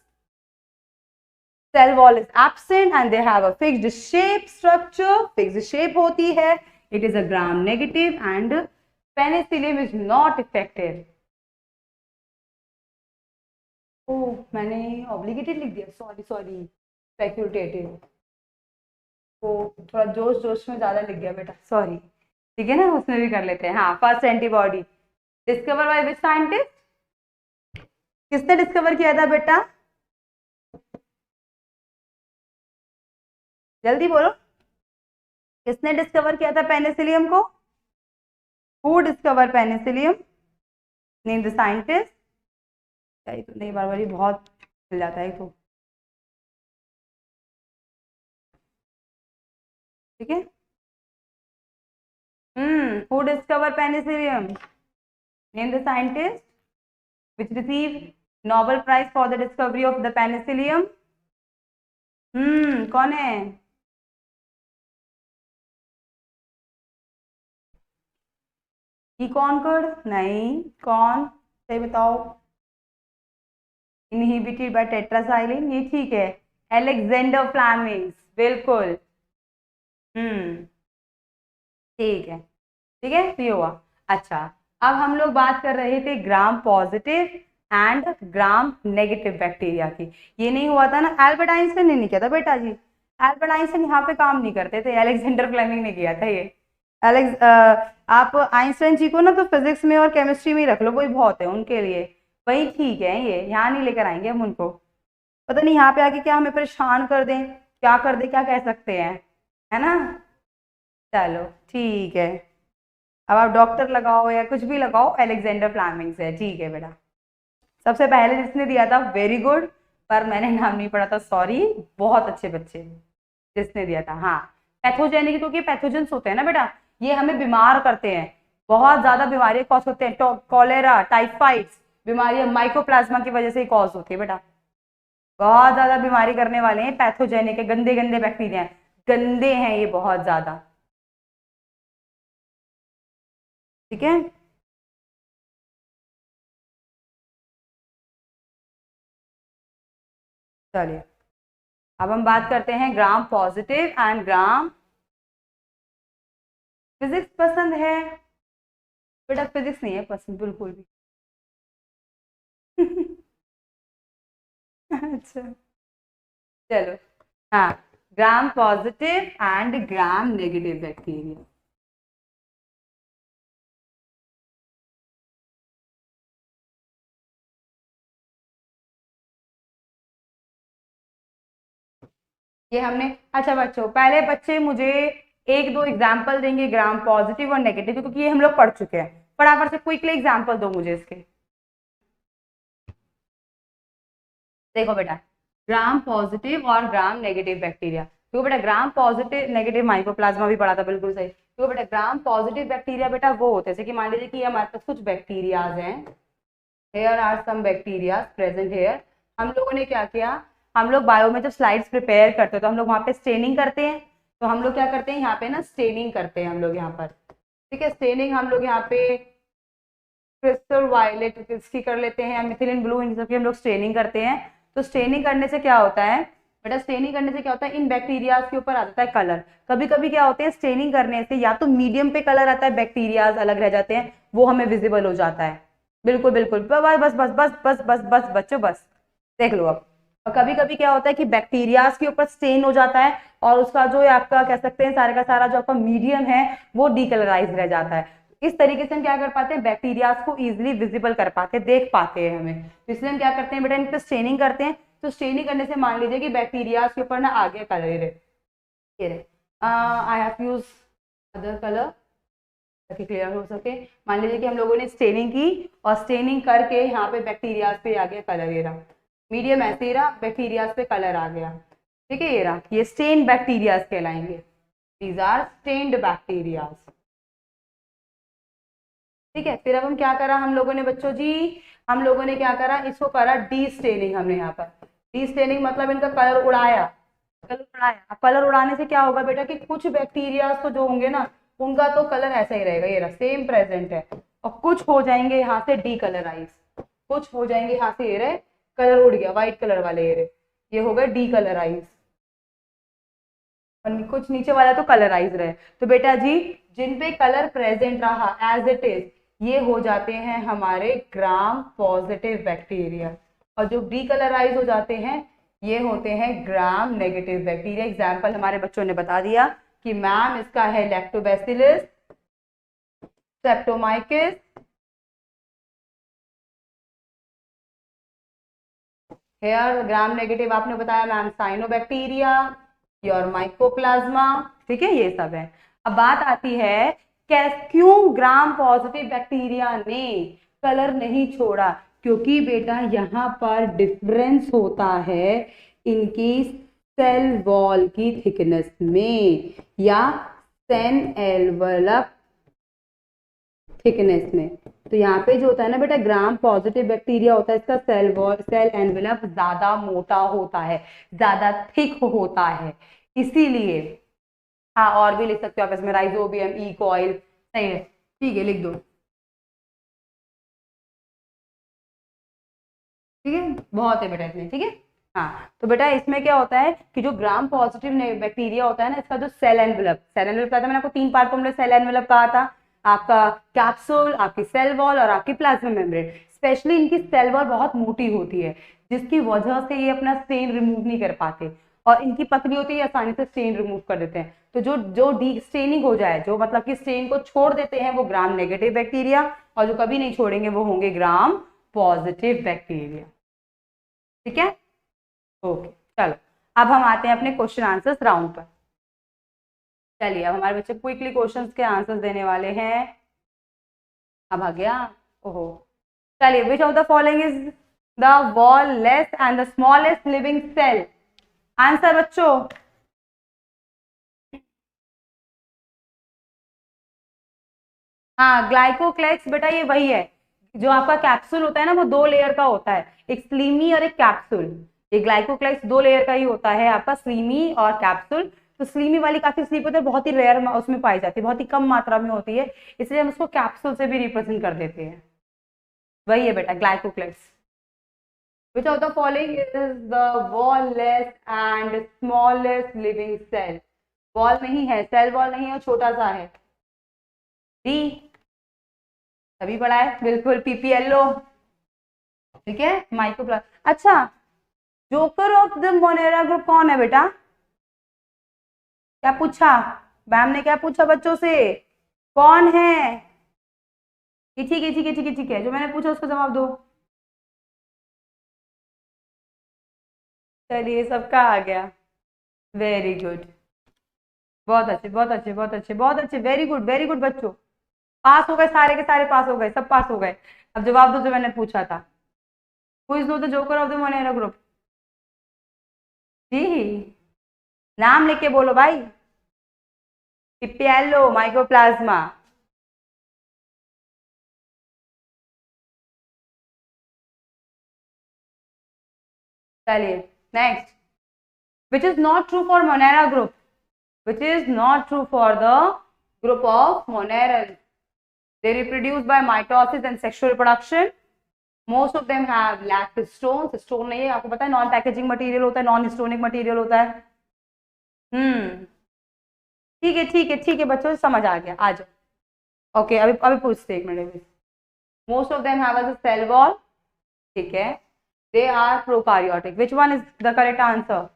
Cell wall is absent and they have a fixed shape structure, fixed shape होती है, it is a gram negative and penicillium is not effective. ओह, मैंने obligated लिख दिया, sorry sorry, फैक्यूटेटिव, वो थोड़ा जोश जोश में ज्यादा लिख गया बेटा, सॉरी, ठीक है ना, उसमें भी कर लेते हैं। हाँ, first antibody discover by which scientist, किसने डिस्कवर किया था बेटा, जल्दी बोलो, किसने डिस्कवर किया था पेनिसिलियम को? Who discover penicillium, name the scientist. तो नहीं, बार बार बहुत मिल जाता है तो, ठीक है, who discover penicillium, name the scientist. Which receive Nobel prize for the discovery of the penicillium. कौन है? ई कॉन्कर्ड नहीं, कौन, सही बताओ। इनहिबिटेड बाय टेट्रासाइलिन, ये ठीक है। एलेक्जेंडर फ्लेमिंग, बिल्कुल। हम्म, ठीक है, ठीक है, तो ये हुआ। अच्छा, अब हम लोग बात कर रहे थे gram positive and gram negative bacteria की। ये नहीं हुआ था ना, एल्बर्ट आइंस्टाइन ने नहीं किया था बेटा जी। एल्बर्ट आइंस्टाइन यहाँ पे काम नहीं करते थे, अलेक्जेंडर फ्लेमिंग ने किया था ये। आप आइंस्टाइन जी को ना तो फिजिक्स में और केमिस्ट्री में ही रख लो, वही बहुत है उनके लिए। वही ठीक है, ये यहाँ नहीं लेकर आएंगे हम उनको। पता नहीं यहाँ पे आके क्या हमें परेशान कर दें, क्या कर दे, क्या कह सकते हैं, है ना। चलो ठीक है, अब आप डॉक्टर लगाओ या कुछ भी लगाओ, अलेक्जेंडर फ्लेमिंग से, ठीक है बेटा। सबसे पहले जिसने दिया था वेरी गुड, पर मैंने नाम नहीं पढ़ा था, सॉरी। बहुत अच्छे बच्चे जिसने दिया था। हाँ, पैथोजेनिक, क्योंकि पैथोजेंस होते हैं ना बेटा, ये हमें बीमार करते हैं, बहुत ज्यादा बीमारियां कॉज होते हैं। कॉलेरा, टाइफाइड्स बीमारियां माइकोप्लाज्मा की वजह से ही कॉज होती है बेटा। बहुत ज्यादा बीमारी करने वाले हैं, पैथोजेनिक है, गंदे गंदे बैक्टीरिया हैं, गंदे हैं ये बहुत ज्यादा। ठीक है, चलिए अब हम बात करते हैं gram positive and gram. Physics पसंद है बेटा? फिजिक्स नहीं है पसंद बिल्कुल भी। अच्छा, चलो। हाँ, gram positive and gram negative bacteria. ये हमने, अच्छा बच्चों, पहले बच्चे मुझे एक दो एग्जाम्पल देंगे ग्राम पॉजिटिव और नेगेटिव, क्योंकि ये हम लोग पढ़ चुके हैं। फटाफट से क्विकली एग्जाम्पल दो मुझे इसके। देखो बेटा, ग्राम पॉजिटिव और ग्राम नेगेटिव बैक्टीरिया। तो बेटा ग्राम पॉजिटिव नेगेटिव माइकोप्लाज्मा भी पढ़ा था, बिल्कुल सही। तो बेटा ग्राम पॉजिटिव बैक्टीरिया बेटा वो होते हैं, जैसे कि मान लीजिए कि हमारे पास कुछ बैक्टीरियाज हैं, here are some bacteria present here. हम लोगों ने क्या किया, हम लोग बायो में जब स्लाइड्स प्रिपेयर करते हैं तो हम लोग वहाँ पे स्टेनिंग करते हैं। तो हम लोग क्या करते हैं यहाँ पे ना, स्टेनिंग करते हैं हम लोग यहाँ पर। ठीक है, स्टेनिंग हम लोग यहाँ पे क्रिस्टल वायलेट इसकी कर लेते हैं, मिथिलिन ब्लू, इन सब की हम लोग स्टेनिंग करते हैं। तो स्टेनिंग करने से क्या होता है बेटा, स्टेनिंग करने से क्या होता है, इन बैक्टीरियाज के ऊपर आ जाता है कलर। कभी कभी क्या होते हैं, स्टेनिंग करने से या तो मीडियम पे कलर आता है, बैक्टीरियाज अलग रह जाते हैं, वो हमें विजिबल हो जाता है। बिल्कुल बिल्कुल, बस बस बस बस बस बस बस बच्चों बस, देख लो अब। और कभी कभी क्या होता है कि बैक्टीरियाज के ऊपर स्टेन हो जाता है, और उसका जो आपका कह सकते हैं सारे का सारा जो आपका मीडियम है वो डीकलराइज रह जाता है। इस तरीके से हम क्या कर पाते हैं, बैक्टीरियाज को इजिली विजिबल कर पाते हैं, देख पाते हैं हमें। तो इसलिए हम क्या करते हैं बेटा, इन पर स्टेनिंग करते हैं। तो स्टेनिंग करने से मान लीजिए कि बैक्टीरियाज के ऊपर ना आ गया कलर, ये रहे, I have use other colour ताकि क्लियर हो सके। मान लीजिए कि हम लोगों ने स्टेनिंग की और स्टेनिंग करके यहाँ पे बैक्टीरियाज पे आ गया कलर, ये रहा मीडियम, ऐसे ही रहा, बैक्टीरियाज पे कलर आ गया। ठीक है, ये रहा, ये स्टेन बैक्टीरियाज कहलाएंगे, दीज आर स्टेन्ड बैक्टीरियाज। ठीक है, फिर अब हम क्या करा हम लोगों ने बच्चों जी, हम लोगों ने क्या करा, इसको करा डी स्टेनिंग। हमने यहाँ पर डी स्टेनिंग मतलब इनका कलर उड़ाया, कलर उड़ाया। कलर उड़ाने से क्या होगा बेटा कि कुछ बैक्टीरिया तो जो होंगे ना, उनका तो कलर ऐसा ही रहेगा, ये रहा सेम प्रेजेंट है, और कुछ हो जाएंगे यहाँ से डी कलराइज, कुछ हो जाएंगे यहाँ से, ये रहे कलर उड़ गया, व्हाइट कलर वाले ये रहे, ये हो गए डी कलराइज, और कुछ नीचे वाला तो कलराइज रहे। तो बेटा जी, जिन पे कलर प्रेजेंट रहा एज इट इज, ये हो जाते हैं हमारे ग्राम पॉजिटिव बैक्टीरिया, और जो डीकलराइज हो जाते हैं ये होते हैं ग्राम नेगेटिव बैक्टीरिया। एग्जाम्पल हमारे बच्चों ने बता दिया कि मैम इसका है लैक्टोबैसिलस, स्ट्रेप्टोमाइकस, हेयर ग्राम नेगेटिव आपने बताया मैम साइनोबैक्टीरिया, योर माइकोप्लाज्मा। ठीक है, ये सब है। अब बात आती है क्यों ग्राम पॉजिटिव बैक्टीरिया ने कलर नहीं छोड़ा, क्योंकि बेटा यहाँ पर डिफरेंस होता है इनकी सेल वॉल की थिकनेस में, या सेन एनवलप थिकनेस में। तो यहाँ पे जो होता है ना बेटा, ग्राम पॉजिटिव बैक्टीरिया होता है, इसका सेल वॉल, सेल एनवेलप ज्यादा मोटा होता है, ज्यादा थिक होता है, इसीलिए। हाँ, और भी लिख सकते हो आप इसमें, राइजोबियम, ई कॉइल, सही है, ठीक है, लिख दो, ठीक है, बहुत है बेटा इसमें, ठीक है। हाँ, तो बेटा इसमें क्या होता है कि जो ग्राम पॉजिटिव बैक्टीरिया होता है ना, इसका जो सेल एनवेलप, सेल एनवेलप कहा था मैंने आपको, 3 पार्ट में सेल एनवेलप कहा था, आपका कैप्सूल, आपकी सेल वॉल और आपकी प्लाज्मा मेम्ब्रेन। स्पेशली इनकी सेल वॉल बहुत मोटी होती है, जिसकी वजह से ये अपना स्टेन रिमूव नहीं कर पाते, और इनकी पतली होती है, आसानी से स्टेन रिमूव कर देते हैं। तो जो जो डी स्टेनिंग हो जाए, जो मतलब कि स्टेन को छोड़ देते हैं, वो ग्राम नेगेटिव बैक्टीरिया, और जो कभी नहीं छोड़ेंगे वो होंगे ग्राम पॉजिटिव बैक्टीरिया, ठीक है। ओके, चलो अब हम आते हैं अपने क्वेश्चन आंसर्स राउंड पर। चलिए, अब हमारे बच्चे क्विकली क्वेश्चंस के आंसर्स देने वाले हैं। अब आ गया, ओहो, चलिए, which of the following is the wall less and the smallest living cell? Answer बच्चों, हाँ, ग्लाइकोक्लेक्स बेटा ये वही है, जो आपका कैप्सूल होता है ना, वो 2 लेयर का होता है, एक स्लीमी और एक कैप्सूल। ये ग्लाइकोक्लेक्स 2 लेयर का ही होता है आपका, स्लीमी और कैप्सूल। तो स्लीमी वाली काफी स्लीप होती है, बहुत ही रेयर उसमें पाई जाती है, बहुत ही कम मात्रा में होती है, इसलिए हम उसको कैप्सूल से भी रिप्रेजेंट कर देते हैं। वही है बेटा ग्लाइकोक्लेक्स। Which of the following is the wall-less and smallest living cell? Wall नहीं है, सेल वॉल नहीं है, छोटा सा है। डी, तभी पढ़ा है, बिल्कुल, पीपीएलओ, ठीक है, माइक्रोप्लास्ट। अच्छा, joker of the monera group कौन है बेटा? क्या पूछा मैम ने, क्या पूछा बच्चों से, कौन है? ठीक है, ठीक है, ठीक है, ठीक है, जो मैंने पूछा उसका जवाब दो। चलिए, सबका आ गया, वेरी गुड, बहुत अच्छे, बहुत अच्छे, बहुत अच्छे, बहुत अच्छे, वेरी गुड, वेरी गुड बच्चों, पास हो गए, सारे के सारे पास हो गए, सब पास हो गए। अब जवाब दो जो मैंने पूछा था, who is known the joker of the monera group? जी, नाम लेके बोलो भाई। PPLO, mycoplasma. चलिए, next, which is not true for monera group? Which is not true for the group of monera? They reproduce by mitosis and sexual reproduction. Most of them have lacked stones. Stone नहीं है, आपको पता है, non packaging material होता है, non histrionic material होता है। ठीक है, ठीक है, ठीक है बच्चों, समझ आ गया, आ जाओ। ओके, अभी अभी पूछते एक minute. Most of them have a cell wall, ठीक है, they are prokaryotic. Which one is the correct answer?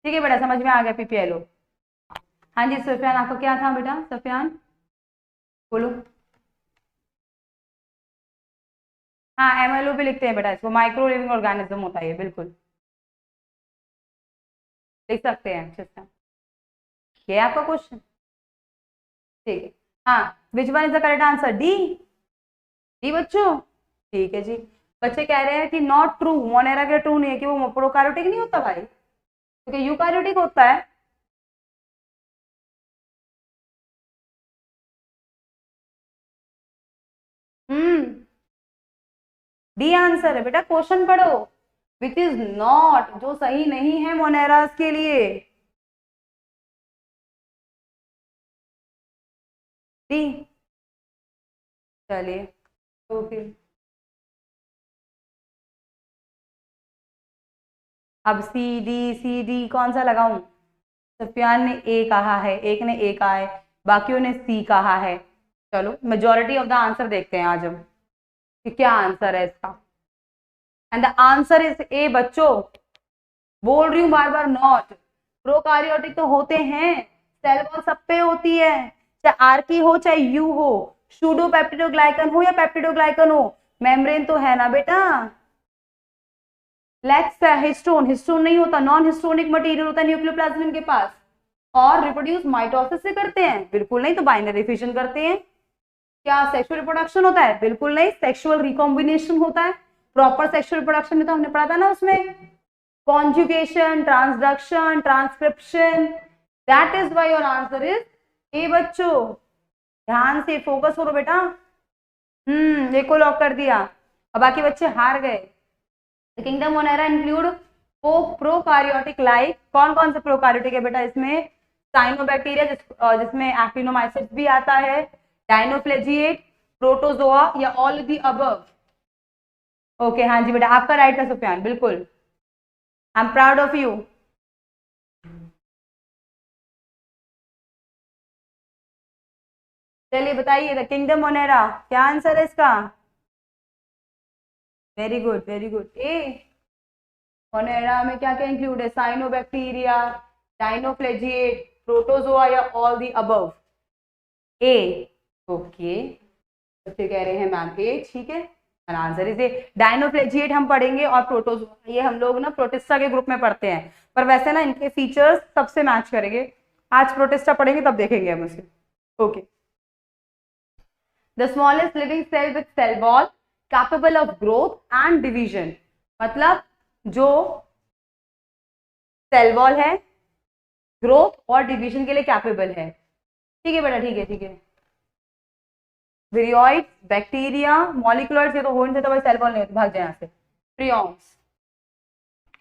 ठीक है बेटा, समझ में आ गया, पीपीएलओ। हाँ जी सफियान, आपका क्या था बेटा? सफियान बोलो। हाँ, एमएलओ भी लिखते हैं बेटा इसको, माइक्रो लिविंग ऑर्गेनिज्म होता है, बिल्कुल लिख सकते हैं अच्छे से। ये आपका क्वेश्चन, ठीक है। हाँ, विच one is the correct answer? D, D बच्चों, ठीक है जी। बच्चे कह रहे हैं कि नॉट ट्रू, मोनेरा के ट्रू नहीं है कि वो प्रोकार्योटिक नहीं होता भाई, क्योंकि यूकार्योटिक होता है। डी आंसर है बेटा, क्वेश्चन पढ़ो, विच इज नॉट, जो सही नहीं है मोनेरास के लिए, डी। चलिए, तो फिर अब सी डी, सी डी कौन सा लगाऊं? सफियान ने ए कहा है, एक ने ए कहा है, बाकियों ने सी कहा है। चलो, मेजोरिटी ऑफ द आंसर देखते हैं आज हम कि क्या आंसर है इसका। And the answer is A बच्चों, बोल रही हूँ बार बार, नॉट। प्रोकारियोटिक तो होते हैं, सेल वॉल सब पे होती है, चाहे आर्की हो चाहे यू हो, सूडो पेप्टिडोग्लाइकन हो या पेप्टिडोग्लाइकन हो, मेम्ब्रेन तो है ना बेटा। लैक्स हिस्टोन, हिस्टोन नहीं होता, नॉन हिस्टोनिक मटेरियल होता है न्यूक्लियोप्लाज्म इनके पास। और रिप्रोड्यूस माइटोसिस से करते हैं? बिल्कुल नहीं, तो बाइनरी फिशन करते हैं। क्या सेक्सुअल रिप्रोडक्शन होता है? बिल्कुल नहीं, सेक्सुअल रिकॉम्बिनेशन होता है। प्रॉपर सेक्सुअल रिप्रोडक्शन में तो हमने पढ़ा था ना, उसमें conjugation, transduction, transcription, that is why your answer is A बच्चों। ध्यान से फोकस करो बेटा। एक को लॉक कर दिया और बाकी बच्चे हार गए। किंगडम मोनेरा इंक्लूड प्रोकारियोटिक लाइफ, कौन कौन से प्रोकारियोटिक है बेटा इसमें? साइनोबैक्टीरिया जिसमें एक्टिनोमाइसिस भी आता है, डायनोफ्लेजिएट, प्रोटोजोआ या ऑल दी अबव। ओके हाँ जी बेटा, आपका राइट है सुफियान, बिल्कुल। I am proud of you. चलिए बताइए, द किंगडम मोनेरा क्या आंसर है इसका? Very good very good. A monera में क्या क्या इंक्लूड है? साइनोबैक्टीरिया, डायनोफ्लेजिएट, प्रोटोजोआ या all the above? A. Okay, बच्चे कह रहे हैं मैम ए, ठीक है। आंसर इज ए। डायनोफ्लेजिएट हम पढ़ेंगे और प्रोटोजोआ ये हम लोग ना प्रोटिस्टा के ग्रुप में पढ़ते हैं, पर वैसे ना इनके फीचर्स सबसे मैच करेंगे। आज प्रोटिस्टा पढ़ेंगे तब देखेंगे हम उसे। Okay. The smallest living cell with cell wall capable of growth and division, मतलब जो सेल वॉल है ग्रोथ और डिवीजन के लिए कैपेबल है। ठीक है बेटा, ठीक है ठीक है। विरियोइड, बैक्टीरिया, मॉलिक्यूलर्स, ये तो हो नहीं सकता भाई, सेल वॉल नहीं होता, भाग जाए यहाँ से। प्रियॉन्स,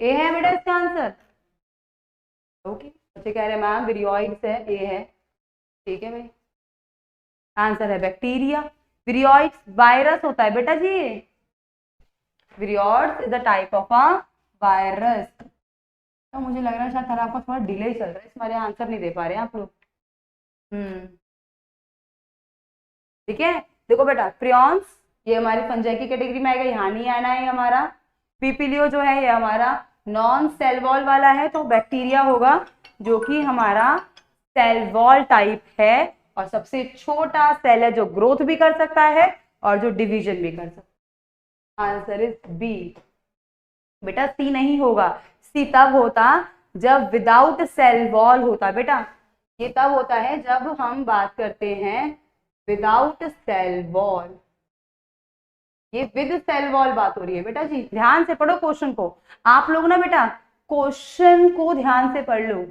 ए है बेटा इसका आंसर। ओके, बच्चे कह रहे हैं मैम विरियोइड्स है, ए है, ठीक है भाई। आंसर है बैक्टीरिया। विरियोइड्स वायरस होता है बेटा जी, viroids is the type of a virus. तो मुझे लग रहा है शायद सर आपका थोड़ा डिले चल रहा है, इसमें आंसर नहीं दे पा रहे हैं आप लोग। ठीक है, देखो बेटा प्रियॉन्स ये हमारी फंजाई की कैटेगरी में आएगा, यहाँ नहीं आना है हमारा। पीपीलियो जो है ये हमारा नॉन सेल वॉल वाला है, तो बैक्टीरिया होगा जो कि हमारा सेल वॉल टाइप है और सबसे छोटा सेल है जो ग्रोथ भी कर सकता है और जो डिवीजन भी कर सकता है। Answer is B. बेटा सी नहीं होगा, सी तब होता जब विदाउट सेल वॉल होता बेटा, ये तब होता है जब हम बात करते हैं विदाउट सेल वॉल। ये विद सेल वॉल बात हो रही है बेटा जी, ध्यान से पढ़ो क्वेश्चन को। आप लोग ना बेटा क्वेश्चन को ध्यान से पढ़ लो,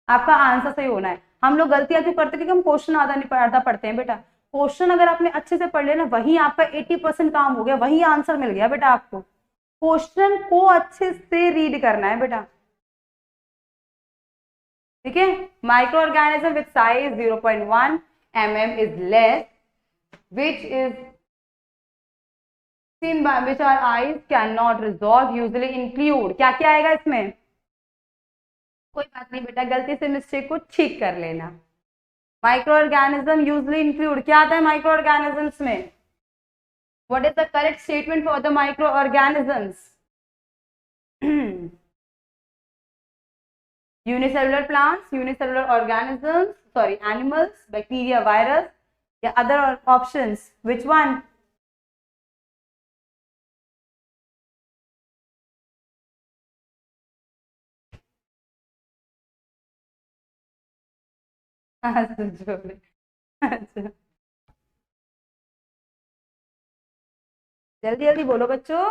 आपका आंसर सही होना है। हम लोग गलतियां क्यों करते हैं? क्योंकि हम क्वेश्चन आधा पढ़ते हैं बेटा। क्वेश्चन अगर आपने अच्छे से पढ़ लिया ना, वही आपका 80% काम हो गया, वही आंसर मिल गया बेटा आपको। क्वेश्चन को अच्छे से रीड करना है बेटा, ठीक है। Micro organism with size 0.1 mm is less, which is seen by which our eyes cannot resolve usually include, क्या क्या आएगा इसमें? कोई बात नहीं बेटा, गलती से मिस्टेक को ठीक कर लेना। माइक्रो ऑर्गेनिज्म यूजली इंक्लूड, क्या आता है माइक्रो ऑर्गेनिजम्स में? What is the correct statement for the micro organisms? Unicellular plants, unicellular organisms, sorry animals, bacteria, virus या अदर ऑप्शंस, विच वन? अच्छा, जल्दी जल्दी बोलो बच्चों।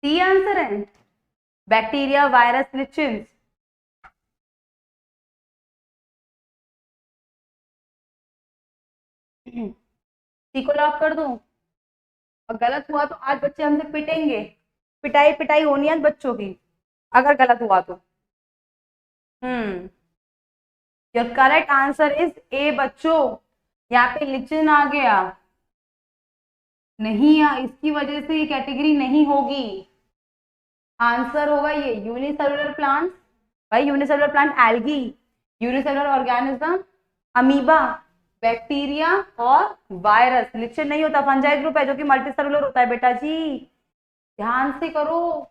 सी आंसर है, बैक्टीरिया, वायरस, लिचिन्स। सी को लॉक कर दूं? और गलत हुआ तो आज बच्चे हमसे पिटेंगे, पिटाई पिटाई होनी है बच्चों की अगर गलत हुआ तो। Hmm, your correct answer is A बच्चों। यहाँ पे लिचिन आ गया, नहीं आ, इसकी वजह से ये कैटेगरी नहीं होगी। आंसर होगा ये यूनिसेलुलर प्लांट। भाई unicellular plant algae, unicellular organism amoeba, bacteria और वायरस। लिचिन नहीं होता, फंजाई ग्रुप है जो कि मल्टीसेलुलर होता है बेटा जी, ध्यान से करो।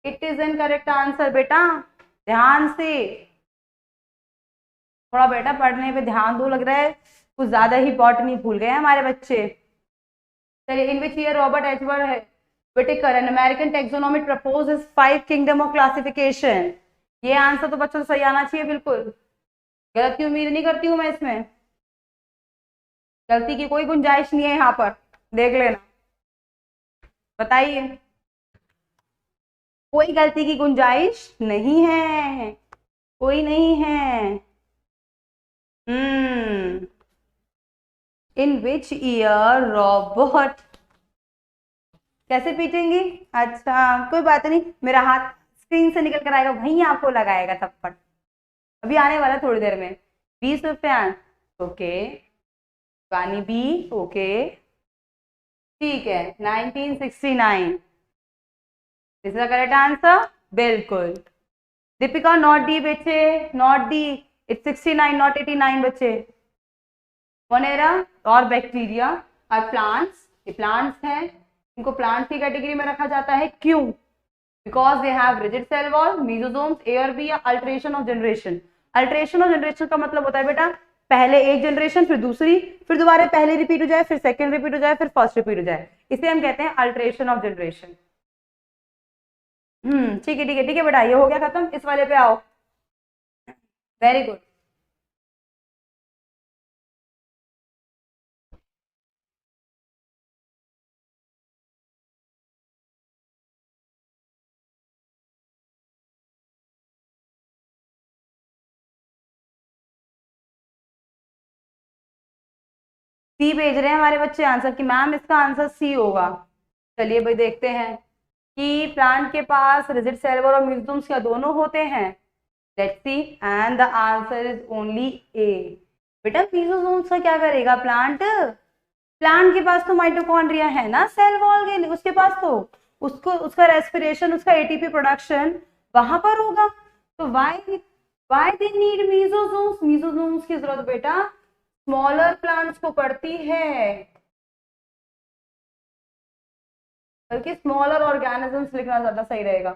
It is an correct answer बेटा, ध्यान से थोड़ा बेटा पढ़ने पे ध्यान दो, लग रहा है कुछ ज्यादा ही बॉटनी भूल गए हैं हमारे बच्चे। चलिए, इन विच ईयर रॉबर्ट एचवर है Whitaker, an American taxonomy proposes 5 kingdom of classification। ये आंसर तो बच्चों सही आना चाहिए बिल्कुल, गलत की उम्मीद नहीं करती हूं मैं इसमें, गलती की कोई गुंजाइश नहीं है यहाँ पर, देख लेना। बताइए। कोई गलती की गुंजाइश नहीं है, कोई नहीं है। इन विच ईयर रॉबर्ट, कैसे पीटेंगी? अच्छा कोई बात नहीं, मेरा हाथ स्क्रीन से निकल कर आएगा, वहीं आपको लगाएगा थप्पड़, अभी आने वाला थोड़ी देर में। B Sufiyan, okay. Wani B, okay, ठीक है। 1969 इज द करेक्ट आंसर, बिल्कुल। दीपिका नॉट डी बच्चे, नॉट डी, इट्स 69 नॉट 89 बच्चे। मोनेरा और बैक्टीरिया और प्लांट्स, ये प्लांट्स हैं, इनको प्लांट्स की कैटेगरी में रखा जाता है, क्यों? Because they have rigid cell wall, mesosomes, A और बी, या alteration of generation. Alteration of generation का मतलब होता है बेटा, पहले एक जनरेशन, फिर दूसरी, फिर दोबारा पहले रिपीट हो जाए, फिर सेकंड रिपीट हो जाए, फिर फर्स्ट रिपीट हो जाए, इसे हम कहते हैं अल्टरेशन ऑफ जनरेशन। ठीक है ठीक है ठीक है बेटा, ये हो गया खत्म, इस वाले पे आओ। Very good. सी भेज रहे हैं हमारे बच्चे आंसर की, मैम इसका आंसर सी होगा। चलिए भाई देखते हैं कि प्लांट के पास रिजिड सेल वॉल और म्यूजियम्स क्या दोनों होते हैं। Let's see, and the answer is only A. बेटा म्यूजियम्स का क्या करेगा प्लांट? प्लांट के पास तो माइटोकॉन्ड्रिया है ना सेल वॉल के लिए, उसके पास तो उसको उसका रेस्पिरेशन, उसका एटीपी प्रोडक्शन वहां पर होगा। तो व्हाई व्हाई दे नीड मीजोसोम्स? मीजोसोम्स की जरूरत बेटा स्मॉलर प्लांट्स को पड़ती है, बल्कि स्मॉलर ऑर्गेनिजम्स लिखना ज्यादा सही रहेगा,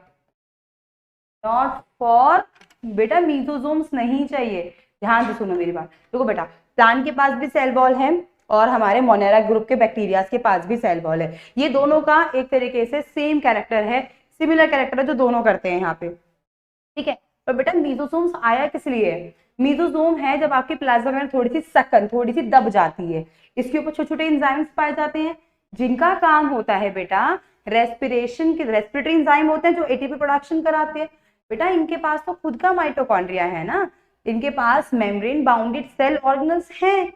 नॉट फॉर, बेटा मीजोसोम्स नहीं चाहिए। ध्यान से सुनो मेरी बात, देखो बेटा प्लांट के पास भी सेल वॉल है और हमारे मोनेरा ग्रुप के बैक्टीरिया के पास भी सेल वॉल है, ये दोनों का एक तरीके से सेम कैरेक्टर है, सिमिलर कैरेक्टर है जो दोनों करते हैं यहाँ पे, ठीक है। पर बेटा मीजोसोम्स आया किस लिए? मीजोसोम है जब आपकी प्लाज्मा में थोड़ी सी सकन, थोड़ी सी दब जाती है, इसके ऊपर छोटे छोटे एंजाइम्स पाए जाते हैं जिनका काम होता है बेटा रेस्पिरेशन के, रेस्पिरेटरी एंजाइम होते हैं जो एटीपी प्रोडक्शन कराते हैं। बेटा इनके पास तो खुद का माइटोकॉन्ड्रिया है ना, इनके पास मेम्ब्रेन बाउंडेड सेल ऑर्गेनल्स हैं,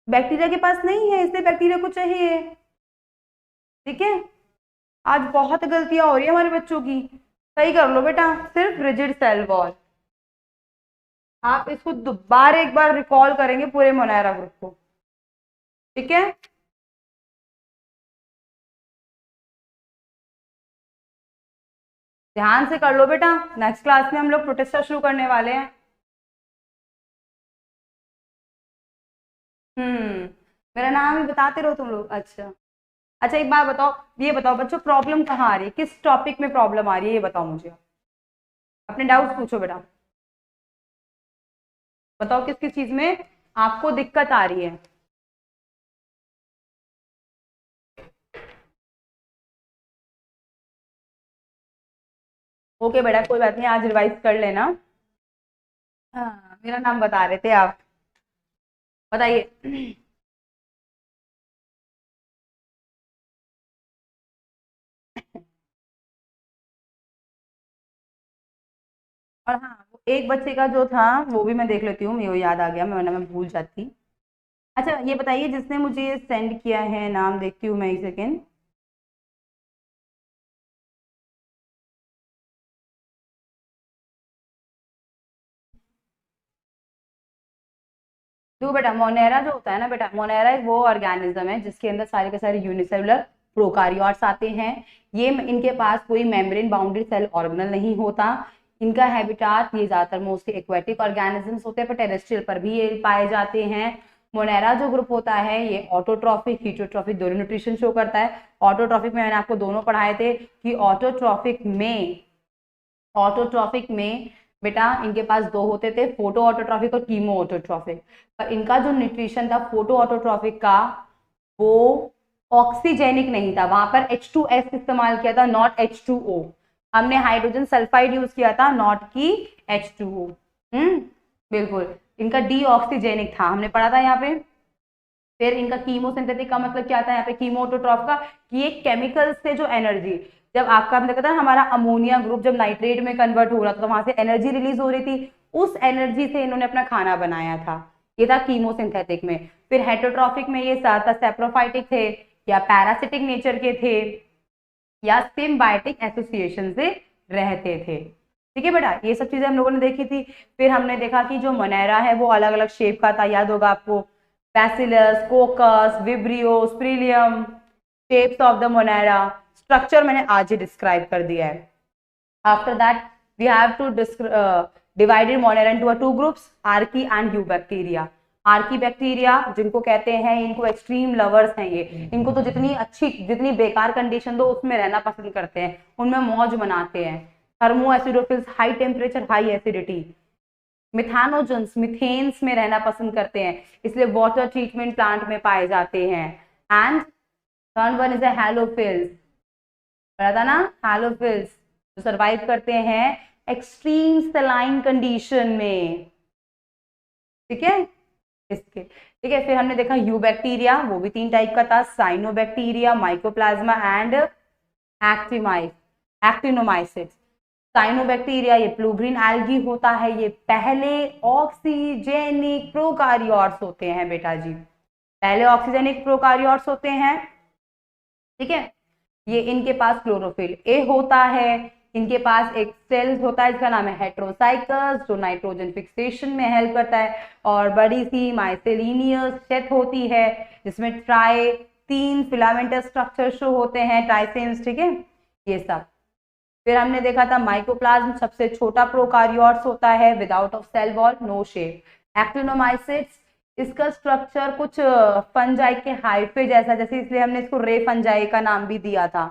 बैक्टीरिया के पास नहीं है, इसलिए बैक्टीरिया को चाहिए, ठीक है। आज बहुत गलतियां हो रही है हमारे बच्चों की, सही कर लो बेटा। सिर्फ रिजिड सेल वॉल, आप इसको दोबारा एक बार रिकॉल करेंगे पूरे मोनेरा ग्रुप को, ठीक है। ध्यान से कर लो बेटा, नेक्स्ट क्लास में हम लोग प्रोटेस्टा शुरू करने वाले हैं। मेरा नाम ही बताते रहो तुम लोग। अच्छा अच्छा, एक बात बताओ, ये बताओ बच्चों प्रॉब्लम कहाँ आ रही है, किस टॉपिक में प्रॉब्लम आ रही है, ये बताओ मुझे, अपने डाउट्स पूछो बेटा, बताओ किस किस चीज में आपको दिक्कत आ रही है। ओके बेटा कोई बात नहीं, आज रिवाइज कर लेना। हाँ मेरा नाम बता रहे थे आप, बताइए। और हाँ वो एक बच्चे का जो था वो भी मैं देख लेती हूँ, मेरे याद आ गया, मैं वरना मैं भूल जाती। अच्छा ये बताइए जिसने मुझे ये सेंड किया है, नाम देखती हूँ मैं एक सेकेंड। देखो बेटा मोनेरा जो होता है ना बेटा, मोनेरा एक वो ऑर्गेनिज्म है जिसके अंदर सारे के सारे यूनिसेलुलर प्रोकारियोट्स आते हैं। ये इनके पास कोई मेम्ब्रेन बाउंड्री सेल ऑर्गेनल नहीं होता, इनका हैबिटाट ये ज्यादातर मोस्टली एक्वेटिक ऑर्गेनिजम्स होते हैं, पर टेरेस्ट्रियल पर भी ये पाए जाते हैं। मोनेरा जो ग्रुप होता है ये ऑटोट्रॉफिक हीटोट्रॉफिक दोनों न्यूट्रिशन शो करता है। ऑटोट्रॉफिक में मैंने आपको दोनों पढ़ाए थे कि ऑटोट्रॉफिक में बेटा इनके पास दो होते थे, फोटो ऑटोट्रॉफिक और कीमो ऑटोट्रॉफिक। पर इनका जो न्यूट्रिशन था फोटो ऑटोट्रॉफिक का वो ऑक्सीजेनिक नहीं था, वहां पर H2S इस्तेमाल किया था, नॉट H2O। हमने हाइड्रोजन सल्फाइड यूज किया था, नॉट की H2O। बिल्कुल, इनका डी ऑक्सीजेनिक था, हमने पढ़ा था यहाँ पे। फिर इनका कीमोसिंथेटिक का मतलब क्या था यहाँ पे, कीमोटोट्रॉफ का, कि ये केमिकल से जो एनर्जी, जब आपका हमने कहा था हमारा अमोनिया ग्रुप जब नाइट्रेट में कन्वर्ट हो रहा था तो वहां से एनर्जी रिलीज हो रही थी, उस एनर्जी से इन्होंने अपना खाना बनाया था। ये था कीमोसिंथेटिक में। फिर हेटरोट्रॉफिक में ये साथ सेप्रोफाइटिक थे या पैरासिटिक नेचर के थे या सिम्बायोटिक एसोसिएशन से रहते थे। ठीक है बेटा, ये सब चीजें हम लोगों ने देखी थी। फिर हमने देखा कि जो मोनेरा है वो अलग अलग शेप का था, याद होगा आपको, bacillus, coccus, vibrio, spirillum, shapes of the Monera. Structure मैंने आज ही डिस्क्राइब कर दिया है। After that we have to divided Monera into two groups, archae and eubacteria. Archae bacteria जिनको कहते हैं, इनको एक्सट्रीम लवर्स हैं ये, इनको तो जितनी अच्छी जितनी बेकार कंडीशन दो उसमें रहना पसंद करते हैं, उनमें मौज मनाते हैं। Thermo acidophiles, high temperature high acidity. Methanogens, methanes में रहना पसंद करते हैं, इसलिए वाटर ट्रीटमेंट प्लांट में पाए जाते हैं। एंड थर्ड वन इज हैलोफिल्स, पता था ना, हैलोफिल्स जो सर्वाइव करते हैं एक्सट्रीम सलाइन कंडीशन में। ठीक है, इसके ठीक है। फिर हमने देखा यूबैक्टीरिया, वो भी 3 टाइप का था, साइनोबैक्टीरिया, माइकोप्लाज्मा एंड एक्टिनोमाइसिट्स। साइनोबैक्टीरिया ये ब्लू ग्रीन एल्गी होता है, ये पहले ऑक्सीजेनिक प्रोकारियोट्स होते हैं बेटा जी, पहले ऑक्सीजेनिक प्रोकारियोट्स होते हैं। ठीक है, ये इनके पास क्लोरोफिल ए होता है, इनके पास एक सेल्स होता है इसका नाम है हेट्रोसाइकस जो नाइट्रोजन फिक्सेशन में हेल्प करता है, और बड़ी सी माइसेलिनियस शेथ होती है जिसमें 3 फिलामेंटस स्ट्रक्चर शो होते हैं, ट्राइसेम्स। ठीक है, ये सब। फिर हमने देखा था माइकोप्लाज्म सबसे छोटा प्रोकारियोट्स होता है, without of cell wall, no shape. Actinomycetes, इसका स्ट्रक्चर कुछ फंजाई के हाइफे जैसा, जैसे इसलिए हमने इसको रे फंजाई का नाम भी दिया था।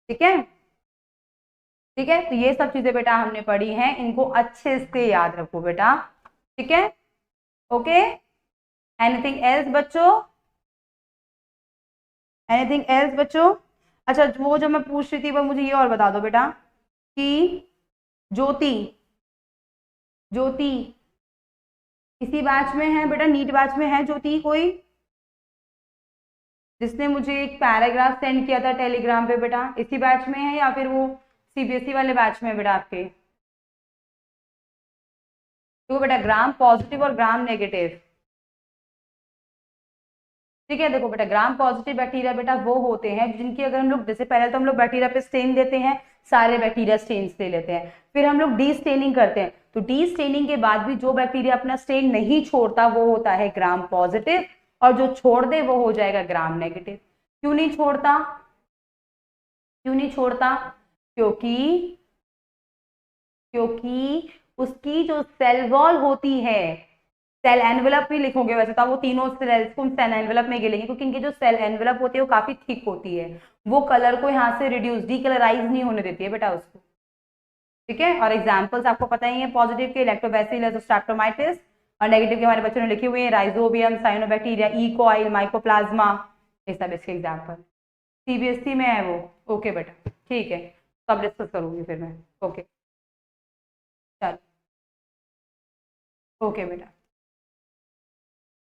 ठीक है, ठीक है, तो ये सब चीजें बेटा हमने पढ़ी हैं, इनको अच्छे से याद रखो बेटा। ठीक है, ओके। एनीथिंग एल्स बच्चों, एनीथिंग एल्स बच्चों? अच्छा, वो जो मैं पूछ रही थी वो मुझे ये और बता दो बेटा कि ज्योति, ज्योति इसी बैच में है बेटा, नीट बैच में है ज्योति कोई, जिसने मुझे एक पैराग्राफ सेंड किया था टेलीग्राम पे बेटा, इसी बैच में है या फिर वो सीबीएसई वाले बैच में है बेटा आपके? तो बेटा ग्राम पॉजिटिव और ग्राम नेगेटिव। ठीक है, देखो बेटा ग्राम पॉजिटिव बैक्टीरिया बेटा वो होते हैं जिनकी अगर हम लोग, जैसे पहले तो हम लोग बैक्टीरिया पे स्टेन देते हैं, सारे बैक्टीरिया स्टेन्स ले लेते हैं, फिर हम लोग डी स्टेनिंग करते हैं, तो डी स्टेनिंग के बाद भी जो बैक्टीरिया अपना स्टेन नहीं छोड़ता वो होता है ग्राम पॉजिटिव, और जो छोड़ दे वो हो जाएगा ग्राम नेगेटिव। क्यों नहीं छोड़ता? क्यों नहीं छोड़ता? क्योंकि उसकी जो सेल वॉल होती है, सेल एनवेलप भी लिखोगे वैसे तो वो तीनों सेल्स को सेल एनवेलप में गिलेंगे, क्योंकि इनकी जो सेल एनवेलप होती है वो काफी थिक होती है, वो कलर को यहाँ से रिड्यूस, डीकलराइज नहीं होने देती है बेटा उसको। ठीक है, और एग्जांपल्स आपको पता ही है पॉजिटिव के, लैक्टोबैसिलस और स्ट्रेप्टोमाइटिस, और नेगेटिव के हमारे बच्चों ने लिखे हुए हैं राइजोबियम, साइनोबैक्टीरिया, ई कोआइल, माइकोप्लाज्मा, ये सब इसके एग्जाम्पल। सीबीएसई में है वो, ओके बेटा, ठीक है, सब डिस्कस करूंगी फिर मैं। ओके चलो, ओके बेटा,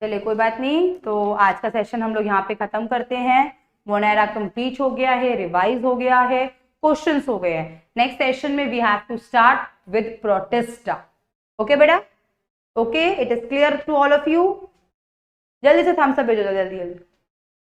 चलिए कोई बात नहीं, तो आज का सेशन हम लोग यहाँ पे खत्म करते हैं। मोनेरा कंप्लीट हो गया है, रिवाइज हो गया है, क्वेश्चंस हो गए हैं। नेक्स्ट सेशन में we have to start with Protista. Okay बेटा, okay, it is clear to all of you? जल्दी से थम्स अप भेजो, जल्दी जल्दी।